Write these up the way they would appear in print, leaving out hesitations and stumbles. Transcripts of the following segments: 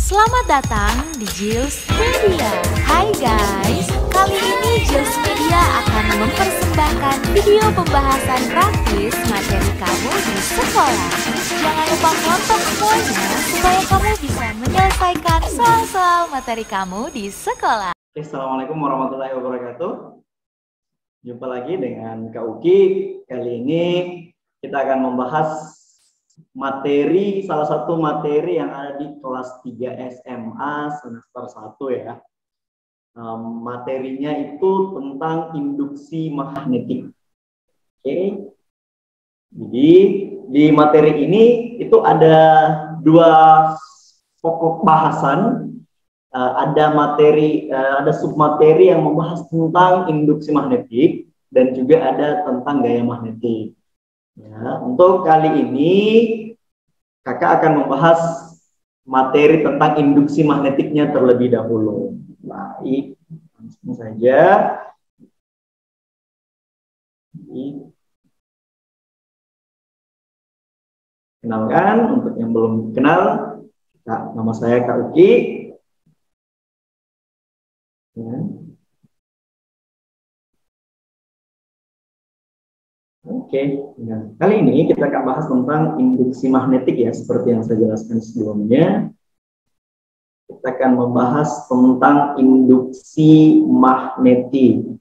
Selamat datang di Jils Media. Hai guys, kali ini Jils Media akan mempersembahkan video pembahasan praktis materi kamu di sekolah. Jangan lupa nonton semuanya supaya kamu bisa menyelesaikan soal-soal materi kamu di sekolah. Assalamualaikum warahmatullahi wabarakatuh. Jumpa lagi dengan Kak Uki. Kali ini kita akan membahas materi, salah satu materi yang ada di kelas 3 SMA semester 1 ya. Materinya itu tentang induksi magnetik. Oke. Jadi di materi ini itu ada dua pokok bahasan. Ada submateri yang membahas tentang induksi magnetik dan juga ada tentang gaya magnetik. Ya, untuk kali ini kakak akan membahas materi tentang induksi magnetiknya terlebih dahulu. Baik, langsung saja. Kenalkan, untuk yang belum kenal, nama saya Kak Uki. Ya. Oke, nah, kali ini kita akan bahas tentang induksi magnetik ya, seperti yang saya jelaskan sebelumnya. Kita akan membahas tentang induksi magnetik.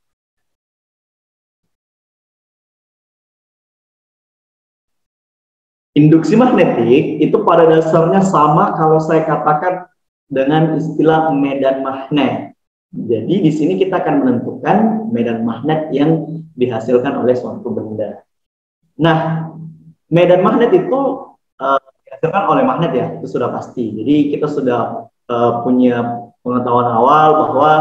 Induksi magnetik itu pada dasarnya sama kalau saya katakan dengan istilah medan magnet. Jadi di sini kita akan menentukan medan magnet yang dihasilkan oleh suatu benda. Nah, medan magnet itu dihasilkan oleh magnet ya, itu sudah pasti. Jadi kita sudah punya pengetahuan awal bahwa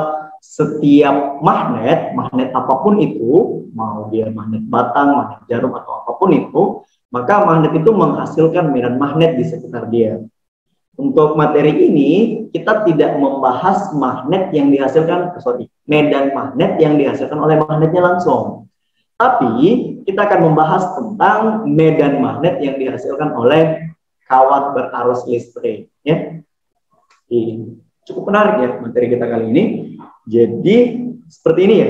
setiap magnet apapun itu, mau dia magnet batang, magnet jarum atau apapun itu, maka magnet itu menghasilkan medan magnet di sekitar dia. Untuk materi ini kita tidak membahas medan magnet yang dihasilkan oleh magnetnya langsung. Tapi kita akan membahas tentang medan magnet yang dihasilkan oleh kawat berarus listrik. Ya. Cukup menarik ya materi kita kali ini. Jadi seperti ini ya.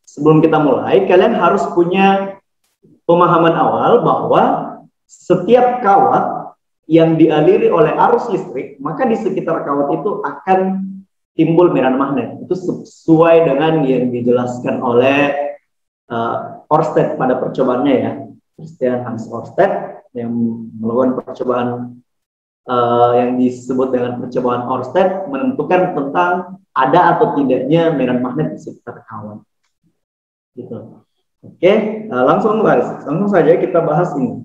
Sebelum kita mulai, kalian harus punya pemahaman awal bahwa setiap kawat yang dialiri oleh arus listrik, maka di sekitar kawat itu akan timbul medan magnet. Itu sesuai dengan yang dijelaskan oleh Ørsted pada percobaannya ya. Christian Hans Ørsted yang melakukan percobaan yang disebut dengan percobaan Ørsted, menentukan tentang ada atau tidaknya medan magnet di sekitar kawat. Gitu. Oke, langsung saja kita bahas ini.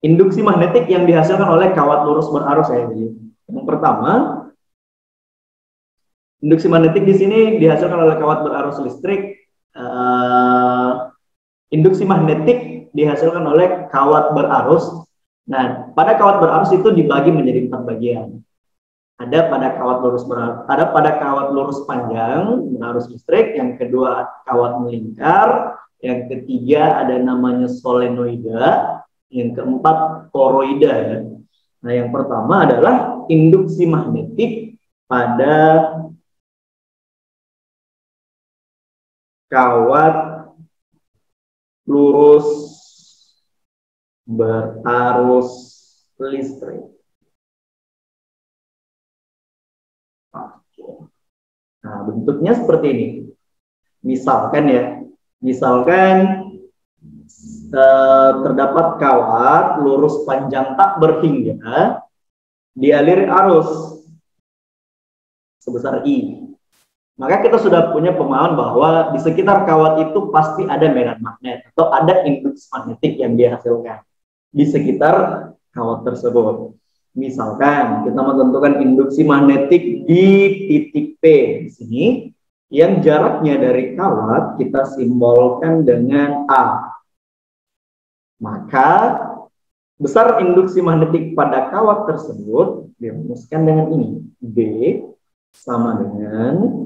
Induksi magnetik yang dihasilkan oleh kawat lurus berarus ya. Yang pertama, induksi magnetik di sini dihasilkan oleh kawat berarus listrik. Induksi magnetik dihasilkan oleh kawat berarus. Nah, pada kawat berarus itu dibagi menjadi 4 bagian. Ada pada kawat lurus panjang berarus listrik, yang kedua kawat melingkar, yang ketiga ada namanya solenoida, yang keempat toroida. Nah, yang pertama adalah induksi magnetik pada kawat lurus berarus listrik. Nah, bentuknya seperti ini. Misalkan terdapat kawat lurus panjang tak berhingga dialiri arus sebesar I. Maka kita sudah punya pemahaman bahwa di sekitar kawat itu pasti ada medan magnet atau ada induksi magnetik yang dihasilkan di sekitar kawat tersebut. Misalkan kita menentukan induksi magnetik di titik P di sini, yang jaraknya dari kawat kita simbolkan dengan A. Maka besar induksi magnetik pada kawat tersebut dirumuskan dengan ini. B sama dengan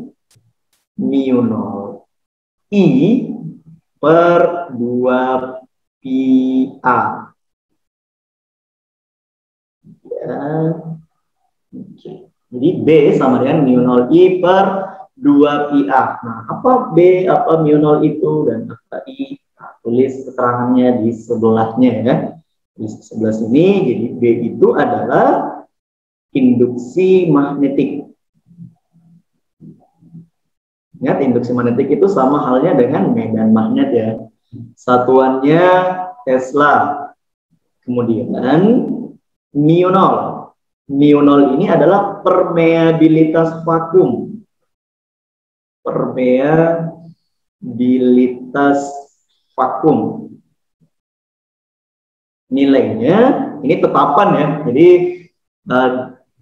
mu0 I per 2 pi A. Ya. Oke. Jadi B sama dengan mu 0 I per 2 pi A. Nah, apa B, apa mu 0 itu, dan apa I? Nah, tulis keterangannya di sebelahnya ya. Di sebelah sini, jadi B itu adalah induksi magnetik. Ingat, induksi magnetik itu sama halnya dengan medan magnet ya. Satuannya Tesla. Kemudian mu 0. Mu 0 ini adalah permeabilitas vakum. Permeabilitas vakum. Nilainya ini tetapan ya. Jadi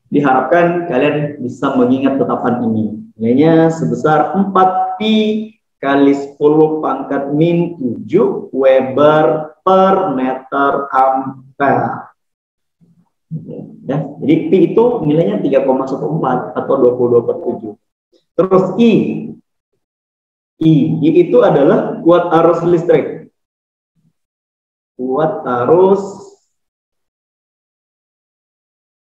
diharapkan kalian bisa mengingat tetapan ini. Nilainya sebesar 4 pi kali 10 pangkat min 7 Weber per meter ampere. Ya, jadi pi itu nilainya 3,14 atau 22/7. Terus I itu adalah kuat arus listrik. Kuat arus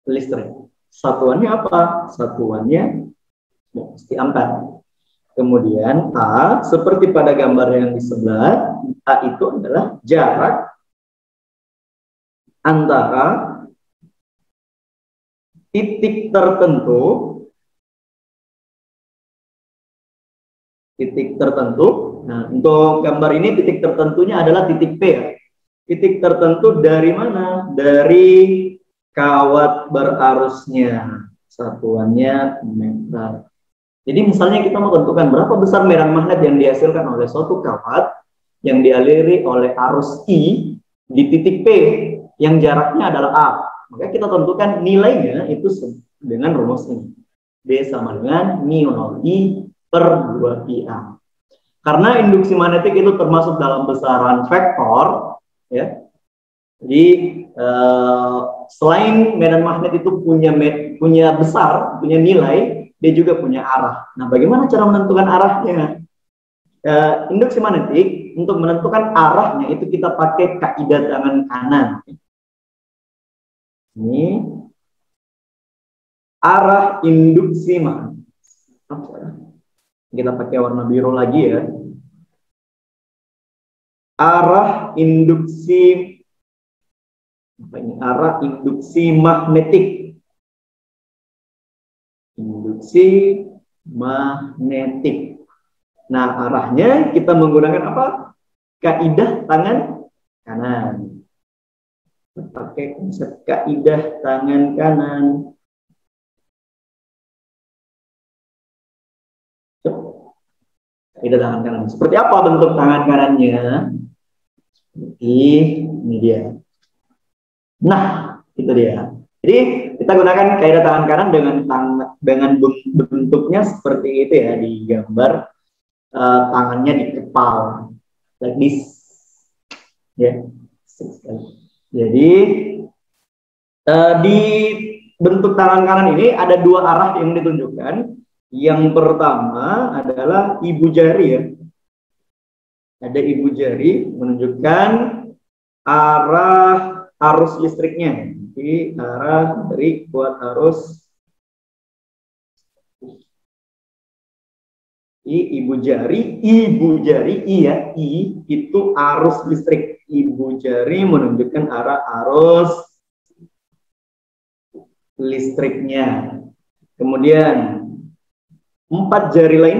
listrik. Satuannya apa? Satuannya pasti ampere. Kemudian A, seperti pada gambar yang di sebelah, A itu adalah jarak antara titik tertentu. Nah, untuk gambar ini titik tertentunya adalah titik P ya. Titik tertentu dari mana? Dari kawat berarusnya. Satuannya meter. Jadi misalnya kita mau tentukan berapa besar medan magnet yang dihasilkan oleh suatu kawat yang dialiri oleh arus I di titik P yang jaraknya adalah A. Maka kita tentukan nilainya itu dengan rumus ini. B sama dengan mu 0 I per 2 pi A. Karena induksi magnetik itu termasuk dalam besaran vektor, ya. Jadi selain medan magnet itu punya besar, punya nilai, dia juga punya arah. Nah, bagaimana cara menentukan arahnya? Induksi magnetik untuk menentukan arahnya itu kita pakai kaidah tangan kanan. Ini arah induksi magnet. Kita pakai warna biru lagi ya. Arah induksi arah induksi magnetik. Induksi magnetik. Nah, arahnya kita menggunakan apa? Kaidah tangan kanan. Pakai konsep kaidah tangan kanan. Kaidah tangan kanan. Seperti apa bentuk tangan kanannya? Seperti ini dia. Nah, itu dia. Jadi kita gunakan kaidah tangan kanan dengan bentuknya seperti itu ya, di gambar tangannya di kepala, like this, ya. Jadi di bentuk tangan kanan ini ada dua arah yang ditunjukkan. Yang pertama adalah ibu jari ya. Ada ibu jari menunjukkan arah arus listriknya. Jadi arah dari kuat arus ibu jari I ya, I itu arus listrik. Ibu jari menunjukkan arah arus listriknya. Kemudian empat jari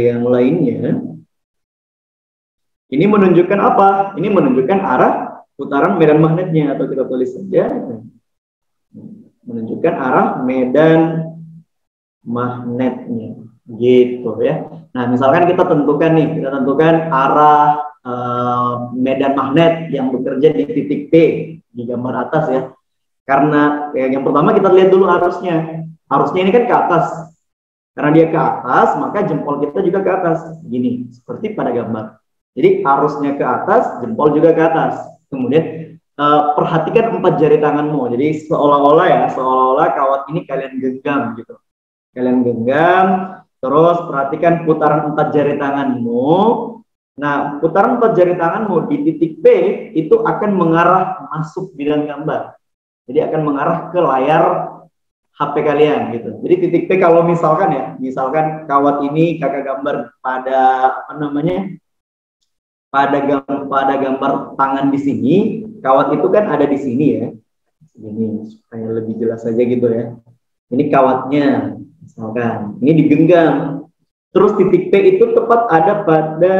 yang lainnya ini menunjukkan apa? Ini menunjukkan arah putaran medan magnetnya, atau kita tulis saja menunjukkan arah medan magnetnya, gitu ya. Nah, misalkan kita tentukan arah medan magnet yang bekerja di titik P di gambar atas ya. Karena yang pertama kita lihat dulu arusnya. Arusnya ini kan ke atas. Karena dia ke atas, maka jempol kita juga ke atas. Gini, seperti pada gambar. Jadi arusnya ke atas, jempol juga ke atas. Kemudian perhatikan empat jari tanganmu. Jadi seolah-olah kawat ini kalian genggam gitu. Kalian genggam, terus perhatikan putaran empat jari tanganmu. Nah, putaran 4 jari tanganmu di titik P itu akan mengarah masuk bidang gambar. Jadi akan mengarah ke layar HP kalian gitu. Jadi titik P kalau misalkan ya, misalkan kawat ini kakak gambar pada apa namanya? Pada gambar tangan di sini, kawat itu kan ada di sini ya. Ini supaya lebih jelas saja gitu ya. Ini kawatnya, misalkan ini digenggam. Terus titik P itu tepat ada pada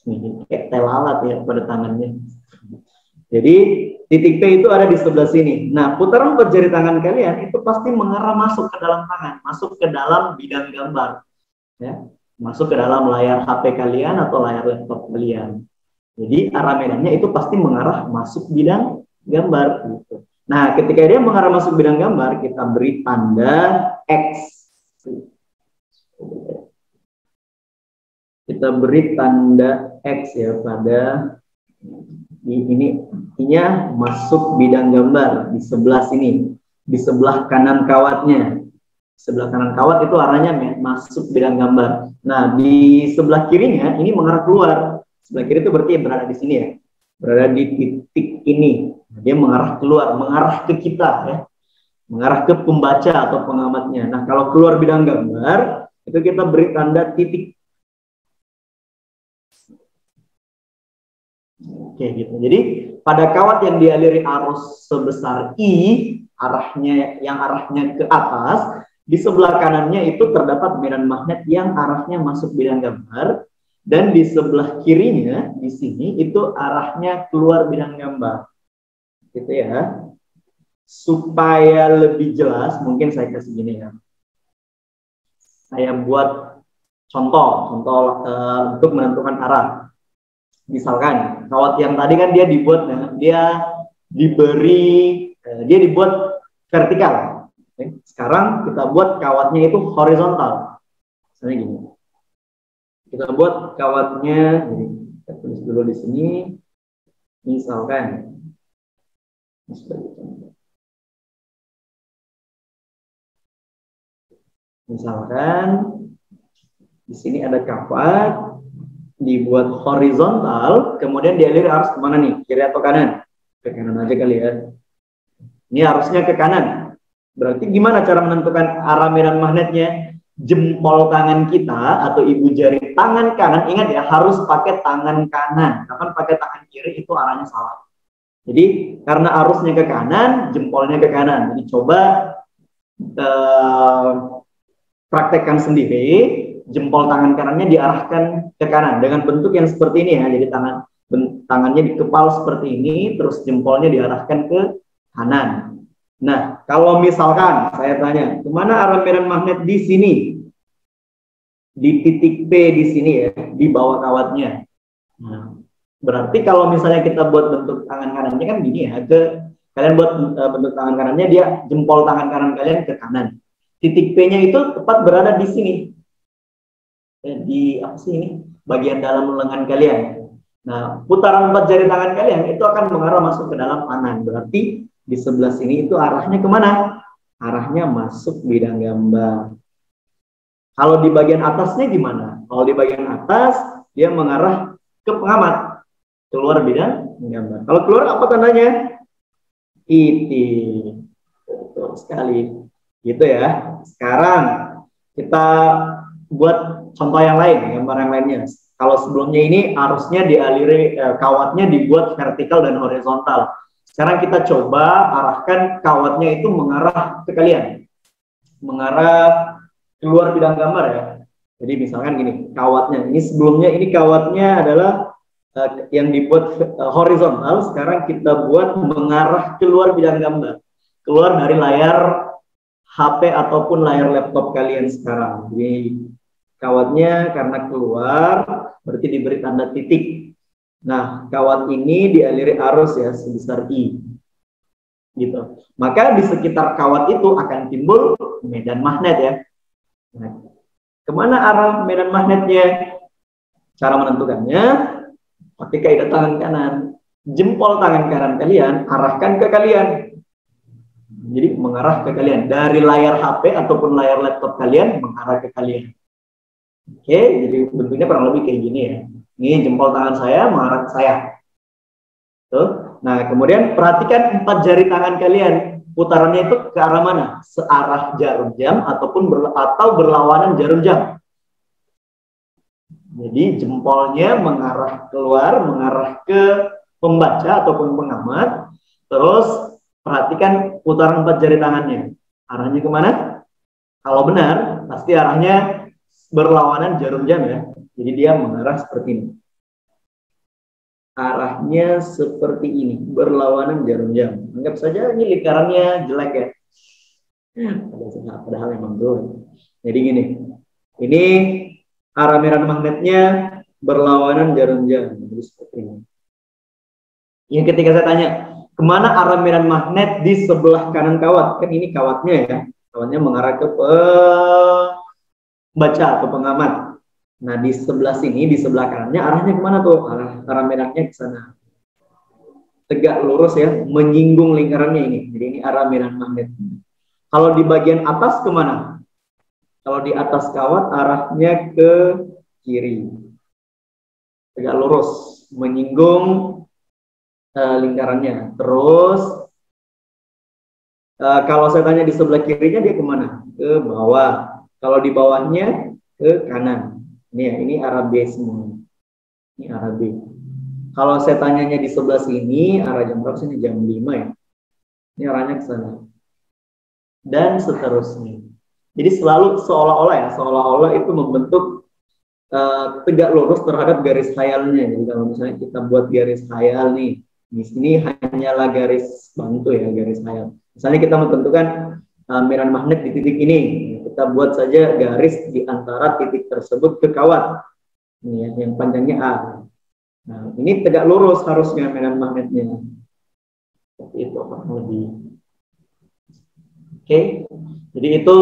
ini kayak telalat ya pada tangannya. Jadi titik P itu ada di sebelah sini. Nah, putaran 4 jari tangan kalian itu pasti mengarah masuk ke dalam tangan, masuk ke dalam bidang gambar, ya, masuk ke dalam layar HP kalian atau layar laptop kalian. Jadi arah medannya itu pasti mengarah masuk bidang gambar. Gitu. Nah, ketika dia mengarah masuk bidang gambar, kita beri tanda X. Kita beri tanda X ya pada ini masuk bidang gambar di sebelah sini, di sebelah kanan kawatnya. Sebelah kanan kawat itu arahnya masuk bidang gambar. Nah, di sebelah kirinya ini mengarah keluar. Sebelah kiri itu berarti berada di sini ya, berada di titik ini. Dia mengarah keluar, mengarah ke kita ya, mengarah ke pembaca atau pengamatnya. Nah, kalau keluar bidang gambar itu kita beri tanda titik. Oke gitu. Jadi pada kawat yang dialiri arus sebesar I, arahnya ke atas, di sebelah kanannya itu terdapat medan magnet yang arahnya masuk bidang gambar, dan di sebelah kirinya di sini itu arahnya keluar bidang gambar. Gitu ya. Supaya lebih jelas, mungkin saya kasih gini ya. Saya buat contoh untuk menentukan arah. Misalkan kawat yang tadi kan dia dibuat, dia dibuat vertikal. Sekarang kita buat kawatnya itu horizontal. Misalnya gini. Kita buat kawatnya, kita tulis dulu di sini. Misalkan di sini ada kawat dibuat horizontal, kemudian dialiri arus kemana nih? Kiri atau kanan? Ke kanan aja kali ya. Ini arusnya ke kanan. Berarti gimana cara menentukan arah medan magnetnya? Jempol tangan kita atau ibu jari tangan kanan, ingat ya, harus pakai tangan kanan. Kapan pakai tangan kiri itu arahnya salah. Jadi karena arusnya ke kanan, jempolnya ke kanan. Jadi coba praktekkan sendiri. Jempol tangan kanannya diarahkan ke kanan dengan bentuk yang seperti ini ya. Jadi tangannya dikepal seperti ini, terus jempolnya diarahkan ke kanan. Nah, kalau misalkan saya tanya, kemana arah medan magnet di sini? Di titik P di sini ya, di bawah kawatnya. Nah, berarti kalau misalnya kita buat bentuk tangan kanannya kan gini ya, kalian buat bentuk tangan kanannya, dia jempol tangan kanan kalian ke kanan. Titik P-nya itu tepat berada di sini. Di apa sih ini? Bagian dalam lengan kalian. Nah, putaran 4 jari tangan kalian itu akan mengarah masuk ke dalam tangan. Berarti di sebelah sini itu arahnya kemana? Arahnya masuk bidang gambar. Kalau di bagian atasnya gimana? Kalau di bagian atas dia mengarah ke pengamat, keluar bidang gambar. Kalau keluar apa tandanya? Titik. Betul sekali. Gitu ya. Sekarang kita buat contoh yang lain, gambar yang lainnya. Kalau sebelumnya ini arusnya dialiri, kawatnya dibuat vertikal dan horizontal. Sekarang kita coba arahkan kawatnya itu mengarah ke kalian, mengarah keluar bidang gambar ya. Jadi misalkan gini, kawatnya ini sebelumnya ini kawatnya adalah yang dibuat horizontal. Sekarang kita buat mengarah keluar bidang gambar, keluar dari layar HP ataupun layar laptop kalian sekarang. Jadi kawatnya karena keluar berarti diberi tanda titik. Nah, kawat ini dialiri arus ya sebesar I. Gitu. Maka di sekitar kawat itu akan timbul medan magnet ya. Nah, kemana arah medan magnetnya? Cara menentukannya pakai kaidah tangan kanan. Jempol tangan kanan kalian arahkan ke kalian. Jadi mengarah ke kalian dari layar HP ataupun layar laptop kalian mengarah ke kalian. Oke, jadi bentuknya kurang lebih kayak gini ya. Ini jempol tangan saya mengarah ke saya. Tuh. Nah, kemudian perhatikan 4 jari tangan kalian. Putarannya itu ke arah mana? Searah jarum jam ataupun atau berlawanan jarum jam. Jadi jempolnya mengarah keluar, mengarah ke pembaca ataupun pengamat. Terus perhatikan putaran 4 jari tangannya. Arahnya kemana? Kalau benar, pasti arahnya berlawanan jarum jam ya. Jadi dia mengarah seperti ini. Arahnya seperti ini, berlawanan jarum jam. Anggap saja ini lingkarannya jelek ya. Padahal memang jelek. Jadi gini, ini arah medan magnetnya berlawanan jarum jam. Jadi seperti ini. Yang ketika saya tanya, kemana arah medan magnet di sebelah kanan kawat? Kan ini kawatnya ya. Kawatnya mengarah ke pembaca atau pengamat. Nah, di sebelah sini, di sebelah kanannya, arahnya kemana tuh? Arah medannya ke sana. Tegak lurus ya, menyinggung lingkarannya ini. Jadi ini arah medan magnet. Kalau di bagian atas kemana? Kalau di atas kawat, arahnya ke kiri. Tegak lurus, menyinggung lingkarannya. Terus, kalau saya tanya di sebelah kirinya, dia kemana? Ke bawah. Kalau di bawahnya, ke kanan. Ini ya, ini arah B semua. Ini arah B. Kalau saya tanyanya di sebelah sini, arah jam berapa sini? Jam 5 ya. Ini arahnya ke sana. Dan seterusnya. Jadi selalu seolah-olah itu membentuk tegak lurus terhadap garis khayalnya. Jadi kalau misalnya kita buat garis khayal nih, di sini hanyalah garis bantu ya, garis khayal. Misalnya kita menentukan medan magnet di titik ini. Kita buat saja garis di antara titik tersebut ke kawat. Ini ya, yang panjangnya A. Nah, ini tegak lurus harusnya medan magnetnya. Seperti itu kurang lebih. Oke. Jadi itu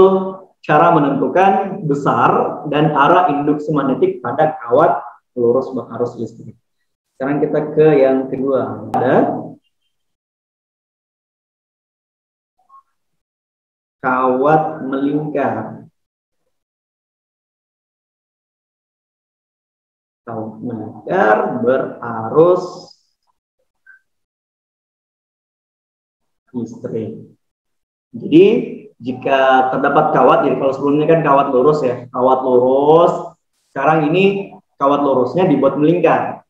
cara menentukan besar dan arah induksi magnetik pada kawat lurus arus listrik. Sekarang kita ke yang kedua. Ada kawat melingkar. Kawat melingkar berarus listrik. Jadi jika terdapat kawat, jadi kalau sebelumnya kan kawat lurus ya, kawat lurus. Sekarang ini kawat lurusnya dibuat melingkar.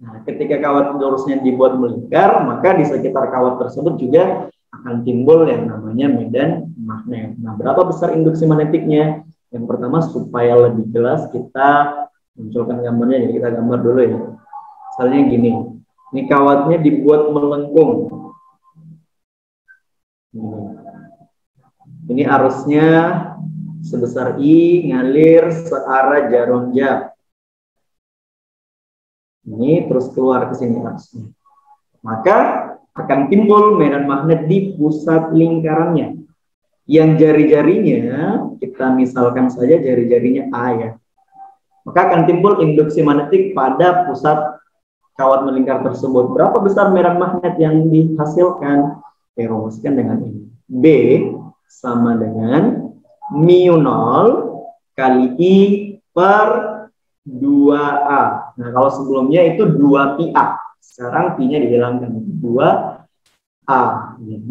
Nah, ketika kawat lurusnya dibuat melingkar, maka di sekitar kawat tersebut juga akan timbul yang namanya medan magnet. Nah, berapa besar induksi magnetiknya? Yang pertama, supaya lebih jelas kita munculkan gambarnya. Jadi kita gambar dulu ya. Misalnya gini, ini kawatnya dibuat melengkung. Ini arusnya sebesar I, ngalir searah jarum jam. Ini terus keluar ke sini arusnya. Maka akan timbul medan magnet di pusat lingkarannya. Yang jari-jarinya, kita misalkan saja jari-jarinya A ya. Maka akan timbul induksi magnetik pada pusat kawat melingkar tersebut. Berapa besar medan magnet yang dihasilkan? Dirumuskan dengan ini. B sama dengan mu0 kali I per 2A. Nah, kalau sebelumnya itu 2PA. Sekarang P-nya dihilangkan. 2A.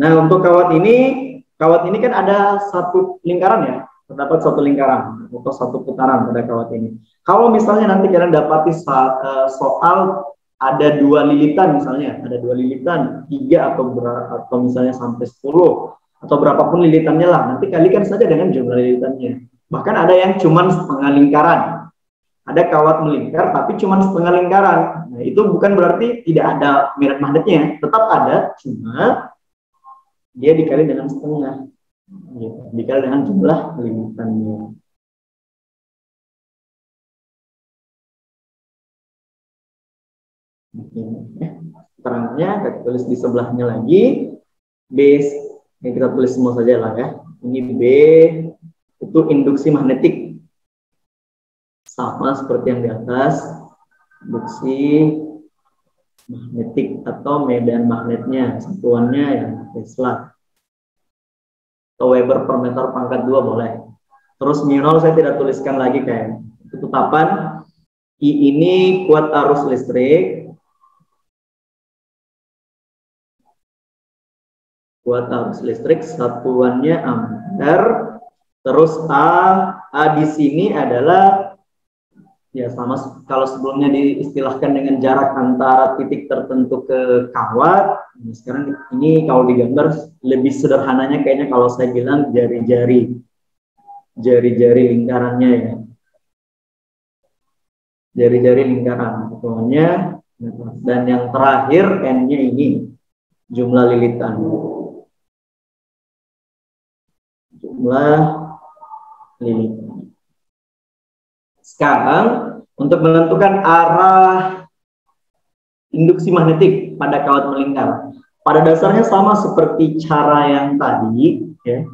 Nah, untuk kawat ini kan ada satu lingkaran ya. Terdapat satu lingkaran atau satu putaran pada kawat ini. Kalau misalnya nanti kalian dapati soal ada 2 lilitan misalnya, ada 2 lilitan, 3 atau misalnya sampai 10 atau berapapun lilitannya lah, nanti kalikan saja dengan jumlah lilitannya. Bahkan ada yang cuma setengah lingkaran. Ada kawat melingkar tapi cuma setengah lingkaran. Nah, itu bukan berarti tidak ada medan magnetnya, tetap ada, cuma dia dikali dengan setengah. Dikali dengan jumlah lilitannya. Terangnya kita tulis di sebelahnya lagi. B, yang kita tulis semua saja lah ya. Ini B itu induksi magnetik, sama seperti yang di atas, induksi magnetik atau medan magnetnya, satuannya yang Tesla atau Weber per meter pangkat 2 boleh. Terus mu0 saya tidak tuliskan lagi kayak itu tetapan I ini kuat arus listrik. Kuat arus listrik, satuannya ampere. Terus A di sini adalah ya sama kalau sebelumnya diistilahkan dengan jarak antara titik tertentu ke kawat. Nah, sekarang ini kalau digambar lebih sederhananya kayaknya kalau saya bilang jari-jari lingkarannya ya. Jari-jari lingkaran satuannya, dan yang terakhir N-nya ini jumlah lilitan. Jumlah lilitan. Sekarang untuk menentukan arah induksi magnetik pada kawat melingkar, pada dasarnya sama seperti cara yang tadi, ya.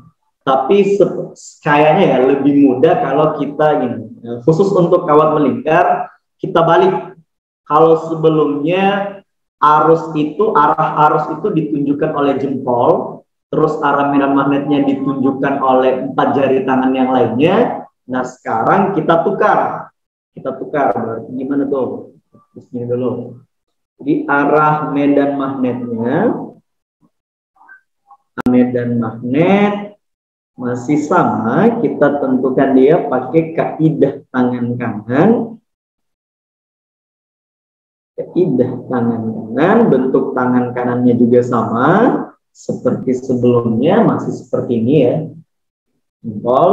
Tapi kayaknya ya lebih mudah kalau kita gini, khusus untuk kawat melingkar kita balik. Kalau sebelumnya arah arus itu ditunjukkan oleh jempol, terus arah medan magnetnya ditunjukkan oleh 4 jari tangan yang lainnya. Nah sekarang kita tukar, berarti gimana tuh? Terus gini dulu. Jadi arah medan magnet masih sama, kita tentukan dia pakai kaidah tangan kanan. Bentuk tangan kanannya juga sama seperti sebelumnya, masih seperti ini ya. Jempol,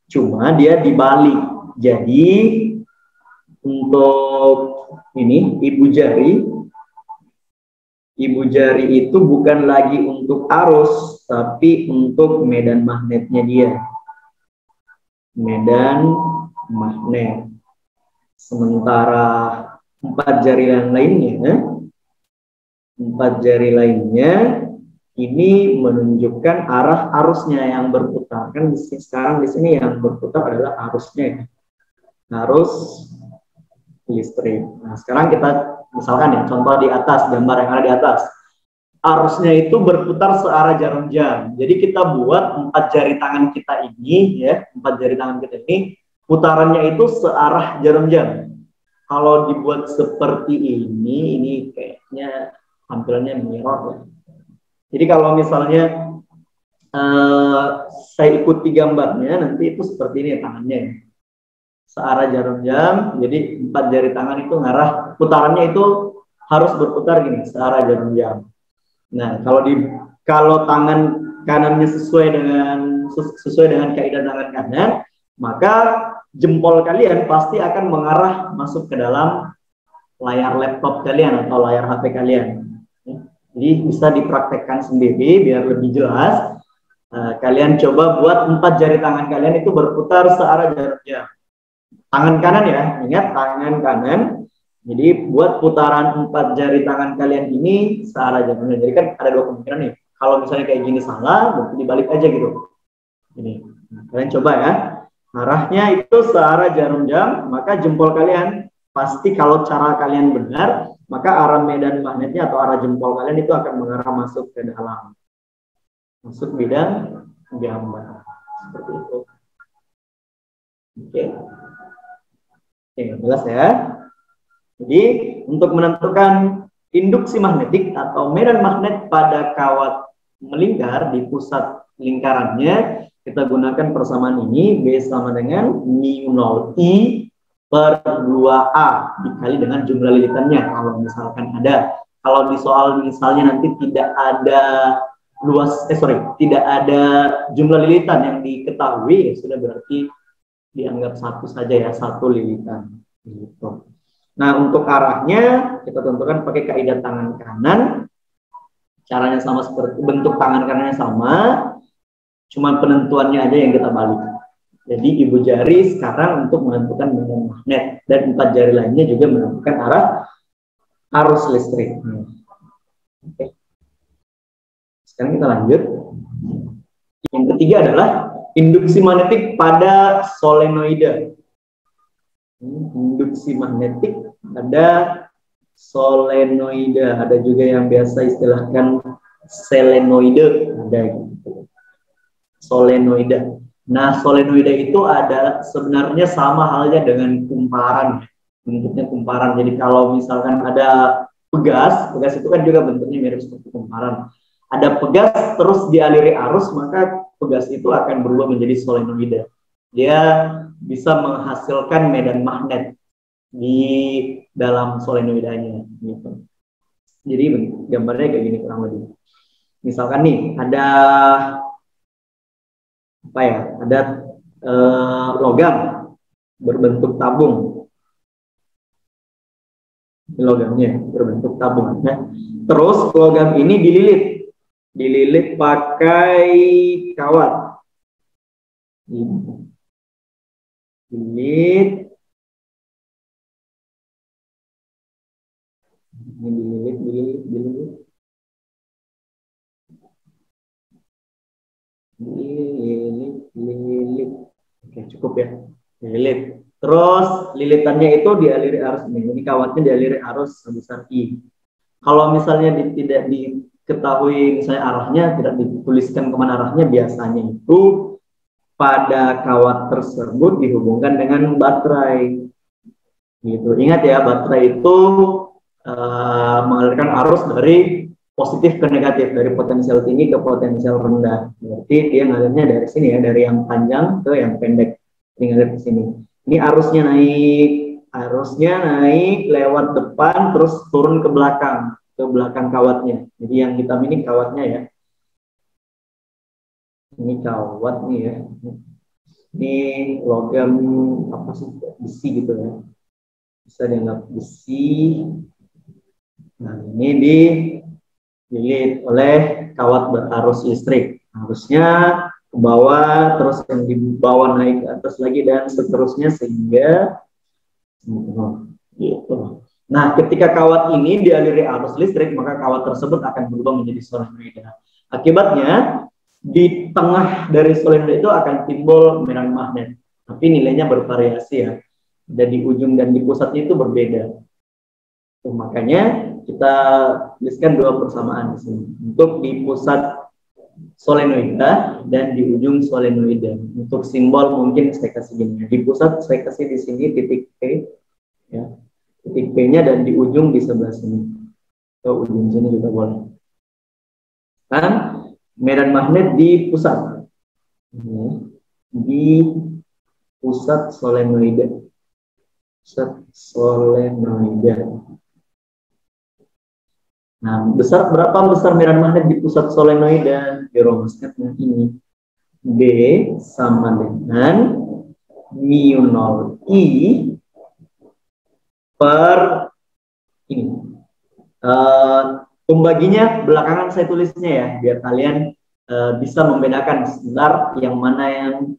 cuma dia dibalik. Jadi untuk ini ibu jari itu bukan lagi untuk arus, tapi untuk medan magnetnya dia. Medan magnet. Sementara 4 jari lainnya ini menunjukkan arah arusnya yang berputar. Kan sekarang di sini yang berputar adalah arusnya, arus listrik. Nah, sekarang kita misalkan ya, contoh di atas, gambar yang ada di atas. Arusnya itu berputar searah jarum jam. Jadi kita buat 4 jari tangan kita ini, ya, 4 jari tangan kita ini, putarannya itu searah jarum jam. Kalau dibuat seperti ini kayaknya tampilannya mirror ya. Jadi kalau misalnya saya ikuti gambarnya, nanti itu seperti ini tangannya. Searah jarum jam, jadi 4 jari tangan itu ngarah, putarannya itu harus berputar gini, searah jarum jam. Nah, kalau tangan kanannya sesuai dengan kaidah tangan kanan, maka jempol kalian pasti akan mengarah masuk ke dalam layar laptop kalian atau layar HP kalian. Jadi bisa dipraktekkan sendiri biar lebih jelas. Kalian coba buat 4 jari tangan kalian itu berputar searah jarum jam. Tangan kanan ya, ingat tangan kanan. Jadi buat putaran 4 jari tangan kalian ini searah jarum jam. Jadi kan ada 2 kemungkinan nih. Kalau misalnya kayak gini salah, berarti dibalik aja gitu. Ini, kalian coba ya. Arahnya itu searah jarum jam, maka jempol kalian pasti kalau cara kalian benar, maka arah medan magnetnya atau arah jempol kalian itu akan mengarah masuk ke dalam, masuk bidang gambar seperti itu. Oke, jelas ya. Jadi untuk menentukan induksi magnetik atau medan magnet pada kawat melingkar di pusat lingkarannya, kita gunakan persamaan ini, B sama dengan mu0 I per 2A dikali dengan jumlah lilitannya. Kalau misalkan ada, kalau di soal misalnya nanti tidak ada tidak ada jumlah lilitan yang diketahui, ya sudah berarti dianggap 1 saja ya, 1 lilitan. Gitu. Nah, untuk arahnya kita tentukan pakai kaidah tangan kanan. Caranya sama seperti bentuk tangan kanannya sama, cuma penentuannya aja yang kita balik. Jadi ibu jari sekarang untuk menentukan medan magnet dan 4 jari lainnya juga menentukan arah arus listrik. Oke. Sekarang kita lanjut. Yang ketiga adalah induksi magnetik pada solenoide. Induksi magnetik pada solenoide, ada juga yang biasa istilahkan selenoide, ada gitu. Solenoide. Nah, solenoide itu ada sebenarnya sama halnya dengan kumparan. bentuknya kumparan. Jadi kalau misalkan ada pegas itu kan juga bentuknya mirip seperti kumparan. Ada pegas terus dialiri arus, maka pegas itu akan berubah menjadi solenoida. Dia bisa menghasilkan medan magnet di dalam solenoidanya gitu. Jadi gambarnya kayak gini kurang lebih. Misalkan nih ada apa ya? Ada logam berbentuk tabung. Ini logamnya berbentuk tabung. Ya. Terus logam ini dililit pakai kawat. Dililit. Ini dililit. Oke, cukup ya. Dililit. Terus lilitannya itu dialiri arus ini. Ini kawatnya dialiri arus sebesar I. Kalau misalnya tidak diketahui misalnya arahnya, tidak dituliskan kemana arahnya, biasanya itu pada kawat tersebut dihubungkan dengan baterai. Gitu. Ingat ya, baterai itu mengalirkan arus dari positif ke negatif, dari potensial tinggi ke potensial rendah. Berarti dia ngalirnya dari sini ya, dari yang panjang ke yang pendek. Ini ngalir ke sini. Ini arusnya naik lewat depan, terus turun ke belakang kawatnya. Jadi yang hitam ini kawatnya ya. Ini kawat nih ya. Ini logam apa sih, besi gitu ya. Bisa dianggap besi. Nah ini dililit oleh kawat berarus listrik. Arusnya ke bawah, terus yang di bawah naik ke atas lagi dan seterusnya sehingga gitu. Nah, ketika kawat ini dialiri arus listrik, maka kawat tersebut akan berubah menjadi solenoida. Akibatnya di tengah dari solenoida itu akan timbul medan magnet. Tapi nilainya bervariasi ya. Dan di ujung dan di pusatnya itu berbeda. Makanya kita tuliskan dua persamaan di sini. Untuk di pusat solenoida dan di ujung solenoida. Untuk simbol mungkin saya kasih gini. Di pusat saya kasih di sini titik P, ya, titik P-nya, dan di ujung di sebelah sini. Atau ujung sini juga boleh. Dan medan magnet di pusat. Di pusat solenoida. Pusat solenoida. Nah, berapa besar medan magnet di pusat solenoida? Dirumuskan dengan ini. B sama dengan mu 0 I per ini. Pembaginya belakangan saya tulisnya ya, biar kalian bisa membedakan sebentar yang mana yang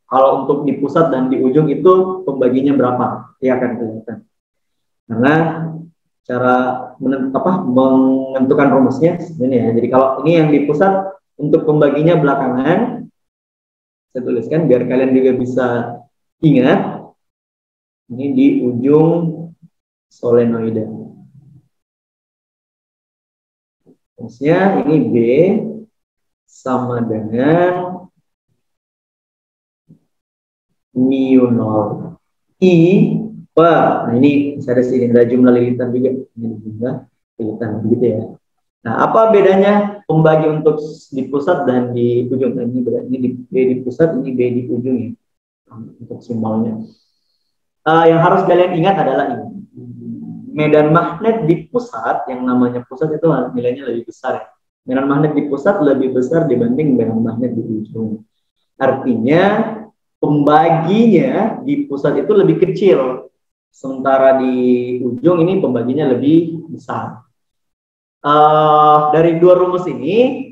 kalau untuk di pusat dan di ujung itu pembaginya berapa, ya akan kelihatan. Karena cara menentukan rumusnya ini ya. Jadi kalau ini yang di pusat, untuk pembaginya belakangan saya tuliskan biar kalian juga bisa ingat. Ini di ujung solenoida. Rumusnya ini B sama dengan mu 0 I per, nah ini saya ada jumlah lilitan juga, ini jumlah lilitan begitu ya. Nah, apa bedanya pembagi untuk di pusat dan di ujung? Nah, ini beda, ini B di pusat, ini B di ujung ya, untuk simbolnya. Yang harus kalian ingat adalah ini, medan magnet di pusat, yang namanya pusat itu nilainya lebih besar ya. Medan magnet di pusat lebih besar dibanding medan magnet di ujung. Artinya pembaginya di pusat itu lebih kecil. Sementara di ujung ini pembaginya lebih besar. Dari dua rumus ini,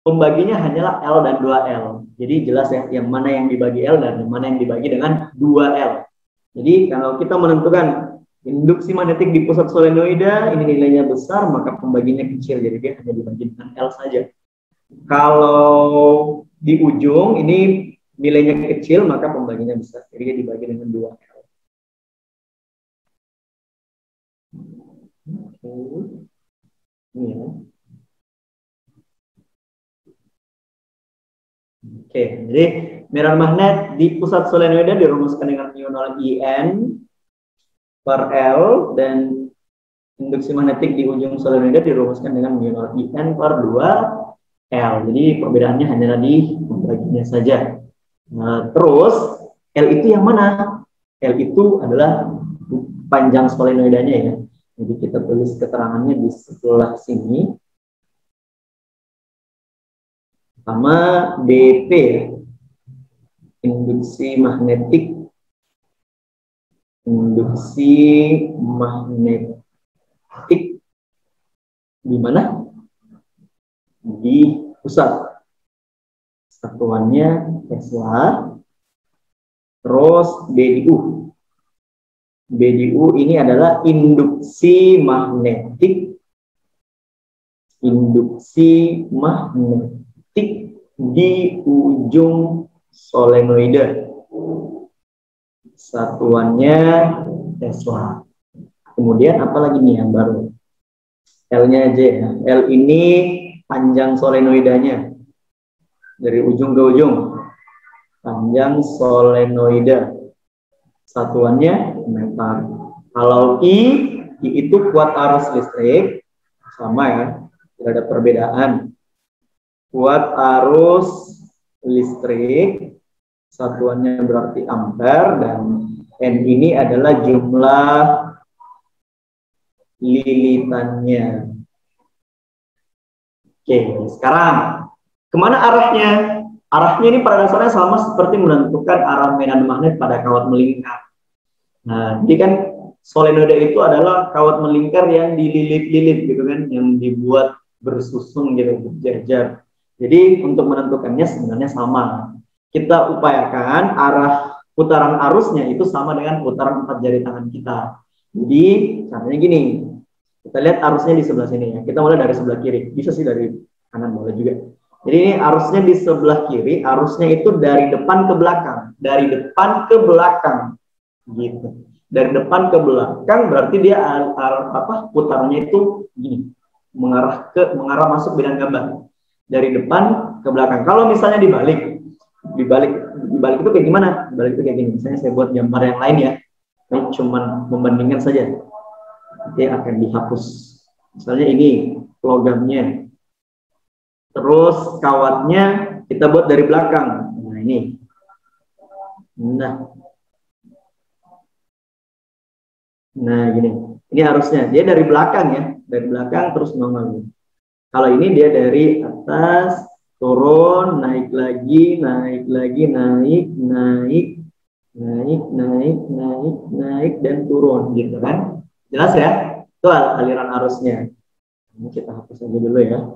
pembaginya hanyalah L dan 2L. Jadi jelas ya, yang mana yang dibagi L dan yang mana yang dibagi dengan 2L. Jadi kalau kita menentukan induksi magnetik di pusat solenoida, ini nilainya besar, maka pembaginya kecil. Jadi dia hanya dibagi dengan L saja. Kalau di ujung, ini nilainya kecil, maka pembaginya besar. Jadi dia dibagi dengan 2L. Oke, jadi medan magnet di pusat solenoida dirumuskan dengan mu 0 In per L, dan induksi magnetik di ujung solenoida dirumuskan dengan mu nol IN per 2L. Jadi perbedaannya hanya di pembagiannya saja. Nah, terus L itu yang mana? L itu adalah panjang solenoidanya ya. Jadi kita tulis keterangannya di sebelah sini. Pertama dP ya. Induksi magnetik di mana? Di pusat. Satuannya Tesla. Terus B di U. B di U ini adalah induksi magnetik di ujung solenoida. Satuannya Tesla. Kemudian apa lagi nih yang baru? L-nya aja ya. L ini panjang solenoidanya dari ujung ke ujung. Panjang solenoida. Satuannya meter. Kalau I itu kuat arus listrik, sama ya, tidak ada perbedaan. Kuat arus listrik, satuannya berarti ampere, dan N ini adalah jumlah lilitannya. Oke, sekarang kemana arahnya? Arahnya ini pada dasarnya sama seperti menentukan arah medan magnet pada kawat melingkar. Nah, jadi kan solenoida itu adalah kawat melingkar yang dililit-lilit gitu kan, yang dibuat bersusun gitu, berjajar. Jadi untuk menentukannya sebenarnya sama. Kita upayakan arah putaran arusnya itu sama dengan putaran 4 jari tangan kita. Jadi caranya gini, kita lihat arusnya di sebelah sini ya. Kita mulai dari sebelah kiri, bisa sih dari kanan boleh juga. Jadi ini arusnya di sebelah kiri, arusnya itu dari depan ke belakang, gitu. Dari depan ke belakang berarti dia putarannya itu gini, mengarah masuk bidang gambar. Dari depan ke belakang. Kalau misalnya dibalik itu kayak gimana? Dibalik itu kayak gini. Misalnya saya buat gambar yang lain ya. Ini cuma membandingkan saja. Nanti akan dihapus. Misalnya ini logamnya. Terus kawatnya kita buat dari belakang. Nah ini. Nah gini. Ini harusnya. Dia dari belakang ya. Dari belakang terus nongol. Kalau ini dia dari atas, turun, naik lagi, naik, dan turun, gitu kan? Jelas ya? Itu aliran arusnya. Ini kita hapus aja dulu ya.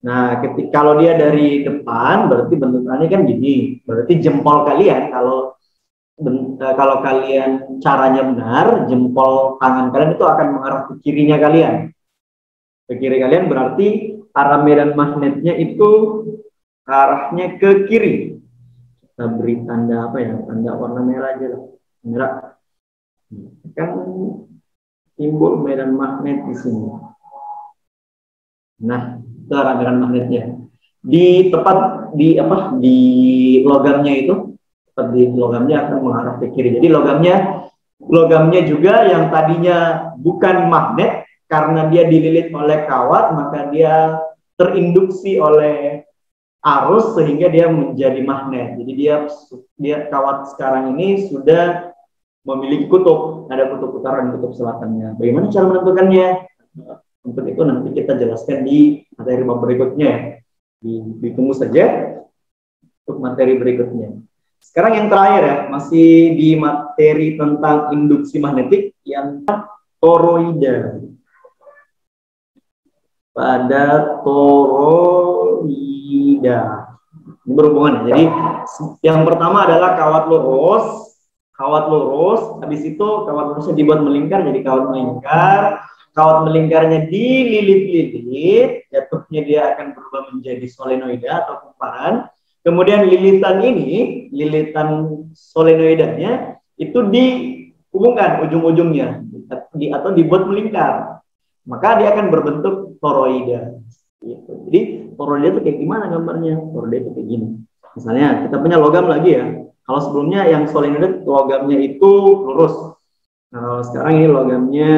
Nah, kalau dia dari depan, berarti bentukannya kan gini. Berarti jempol kalian, kalau kalian caranya benar, jempol tangan kalian itu akan mengarah ke kirinya kalian. Ke kiri kalian berarti arah medan magnetnya itu arahnya ke kiri. Kita beri tanda apa ya? Tanda warna merah aja lah. Merah. Kan simbol medan magnet di sini. Nah, itu arah medan magnetnya. Di logamnya itu, tepat di logamnya akan mengarah ke kiri. Jadi logamnya juga yang tadinya bukan magnet, karena dia dililit oleh kawat, maka dia terinduksi oleh arus sehingga dia menjadi magnet. Jadi dia kawat sekarang ini sudah memiliki kutub, ada kutub utara dan kutub selatannya. Bagaimana cara menentukannya? Untuk itu nanti kita jelaskan di materi berikutnya. Ditunggu saja untuk materi berikutnya. Sekarang yang terakhir ya, masih di materi tentang induksi magnetik yang toroida. Pada toroida ini berhubungan. Jadi yang pertama adalah kawat lurus, habis itu kawat lurusnya dibuat melingkar jadi kawat melingkarnya dililit-lilit, jatuhnya dia akan berubah menjadi solenoida atau kumparan. Kemudian lilitan solenoidanya itu dihubungkan ujung-ujungnya atau dibuat melingkar. Maka dia akan berbentuk toroida. Gitu. Jadi toroida itu kayak gimana gambarnya? Toroida itu kayak gini. Misalnya kita punya logam lagi ya. Kalau sebelumnya yang solenoid logamnya itu lurus. Nah, sekarang ini logamnya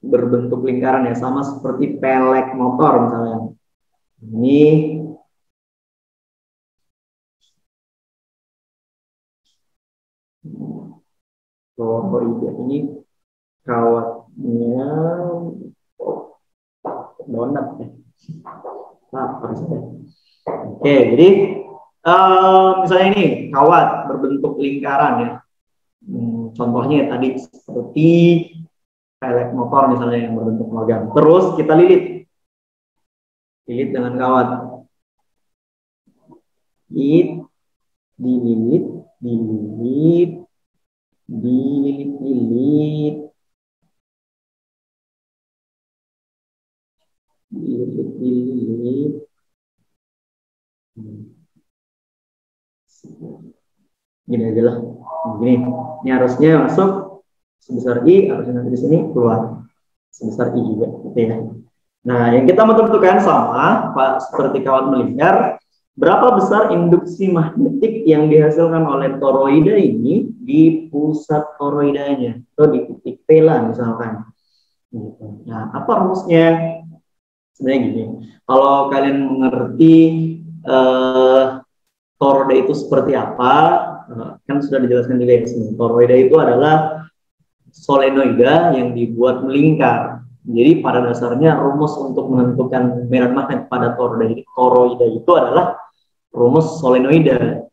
berbentuk lingkaran ya, sama seperti pelek motor misalnya. Ini ini kawatnya donat ya. Oke, jadi misalnya ini kawat berbentuk lingkaran ya. Contohnya tadi seperti pelek motor misalnya yang berbentuk logam. Terus kita lilit dengan kawat. Dililit, dililit, dililit, dililit, dililit. Gini aja lah. Gini, ini harusnya masuk sebesar I, harusnya nanti di sini keluar sebesar I juga, gitu ya. Nah, yang kita mau tentukan sama, Pak, seperti kawat melingkar, berapa besar induksi magnetik yang dihasilkan oleh toroida ini di pusat toroidanya, atau di titik P lah misalkan. Nah, apa rumusnya? Sebenarnya gini, kalau kalian mengerti toroida itu seperti apa, kan sudah dijelaskan juga ya. Toroida itu adalah solenoida yang dibuat melingkar. Jadi pada dasarnya rumus untuk menentukan medan magnet pada toroida itu adalah rumus solenoida.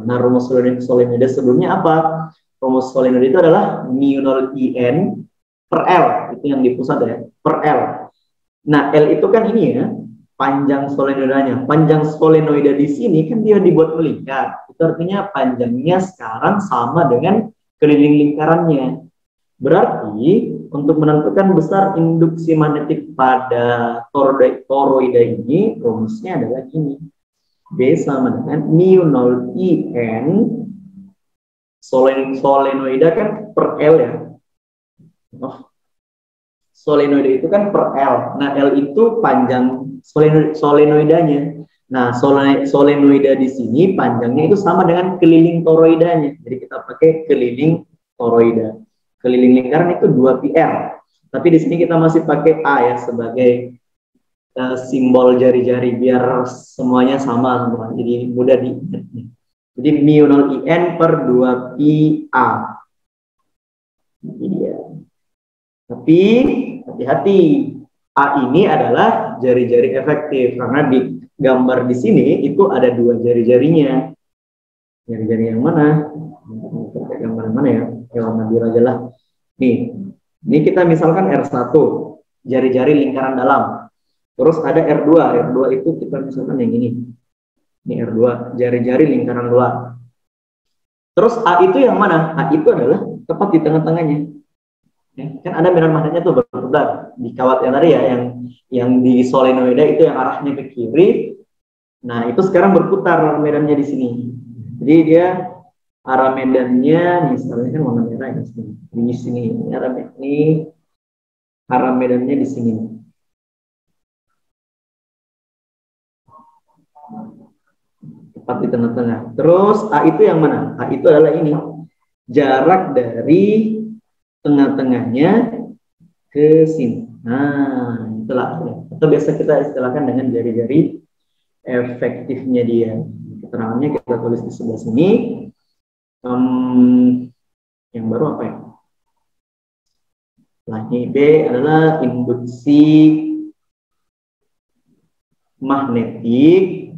Nah, rumus solenoida sebelumnya apa? Rumus solenoida itu adalah mu0 IN per L, itu yang di pusat ya, per L. Nah, L itu kan ini ya, panjang solenoidanya. Panjang solenoida di sini kan dia dibuat melingkar. Itu artinya panjangnya sekarang sama dengan keliling lingkarannya. Berarti untuk menentukan besar induksi magnetik pada toroida ini, rumusnya adalah ini. B sama dengan mu0 IN, solenoida kan per L ya. Solenoida itu kan per L. Nah, L itu panjang solenoidanya. Nah, solenoida di sini panjangnya itu sama dengan keliling toroidanya. Jadi kita pakai keliling toroida. Keliling lingkaran itu 2πr. Tapi di sini kita masih pakai A ya sebagai simbol jari-jari biar semuanya sama. Jadi mudah diingat. Jadi mu0 IN per 2πa. Ini dia. Tapi hati-hati. A ini adalah jari-jari efektif karena di gambar di sini itu ada dua jari-jarinya. Jari-jari yang mana? Gambar mana ya? Warna biru aja lah. Nih, ini kita misalkan R1, jari-jari lingkaran dalam. Terus ada R2, R2 itu kita misalkan yang ini. Ini R2, jari-jari lingkaran luar. Terus A itu yang mana? A itu adalah tepat di tengah-tengahnya. Ya, kan ada medan magnetnya tuh berputar di kawat yang tadi ya, yang di solenoida itu yang arahnya ke kiri. Nah, itu sekarang berputar medannya di sini. Jadi dia arah medannya misalnya kan warna merah ya, di sini arah medannya di sini. Tepat di tengah-tengah. Terus A itu yang mana? A itu adalah ini. Jarak dari tengah-tengangnya ke sini. Nah, itulah. Atau biasa kita istilahkan dengan jari-jari efektifnya dia. Keterangannya kita tulis di sebelah sini. Yang baru apa ya? Nah, ini B adalah induksi magnetik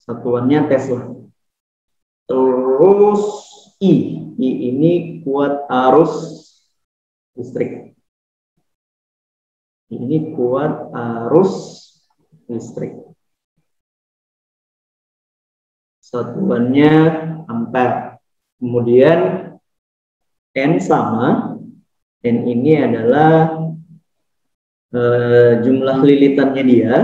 satuannya Tesla. Terus I ini kuat arus listrik. Ini kuat arus listrik. Satuannya ampere. Kemudian N sama. N ini adalah jumlah lilitannya dia.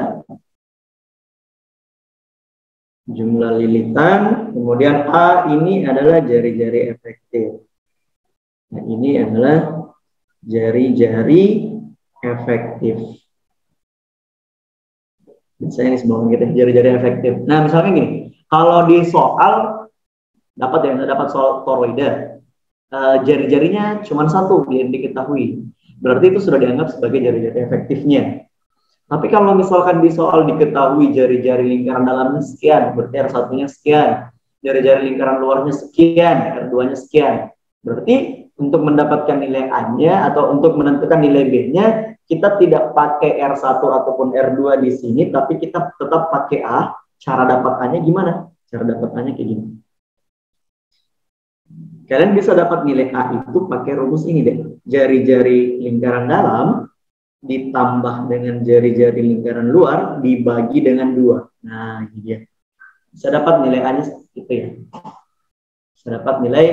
Jumlah lilitan. Kemudian A ini adalah jari-jari efektif. Nah, ini adalah jari-jari efektif. Misalnya ini sebelum kita jari-jari efektif. Nah, misalnya gini, Kalau di soal dapat soal toroida, jari-jarinya cuma satu yang diketahui. Berarti itu sudah dianggap sebagai jari-jari efektifnya. Tapi kalau misalkan di soal diketahui jari-jari lingkaran dalamnya sekian, berarti R1-nya sekian, jari-jari lingkaran luarnya sekian, R2-nya sekian. Berarti untuk mendapatkan nilai A-nya atau untuk menentukan nilai B-nya, kita tidak pakai R1 ataupun R2 di sini, tapi kita tetap pakai A. Cara dapat A-nya gimana? Cara dapat A-nya kayak gini. Kalian bisa dapat nilai A itu pakai rumus ini deh. Jari-jari lingkaran dalam ditambah dengan jari-jari lingkaran luar dibagi dengan 2. Nah, ini dia. Bisa dapat nilai A-nya seperti itu ya. Bisa dapat nilai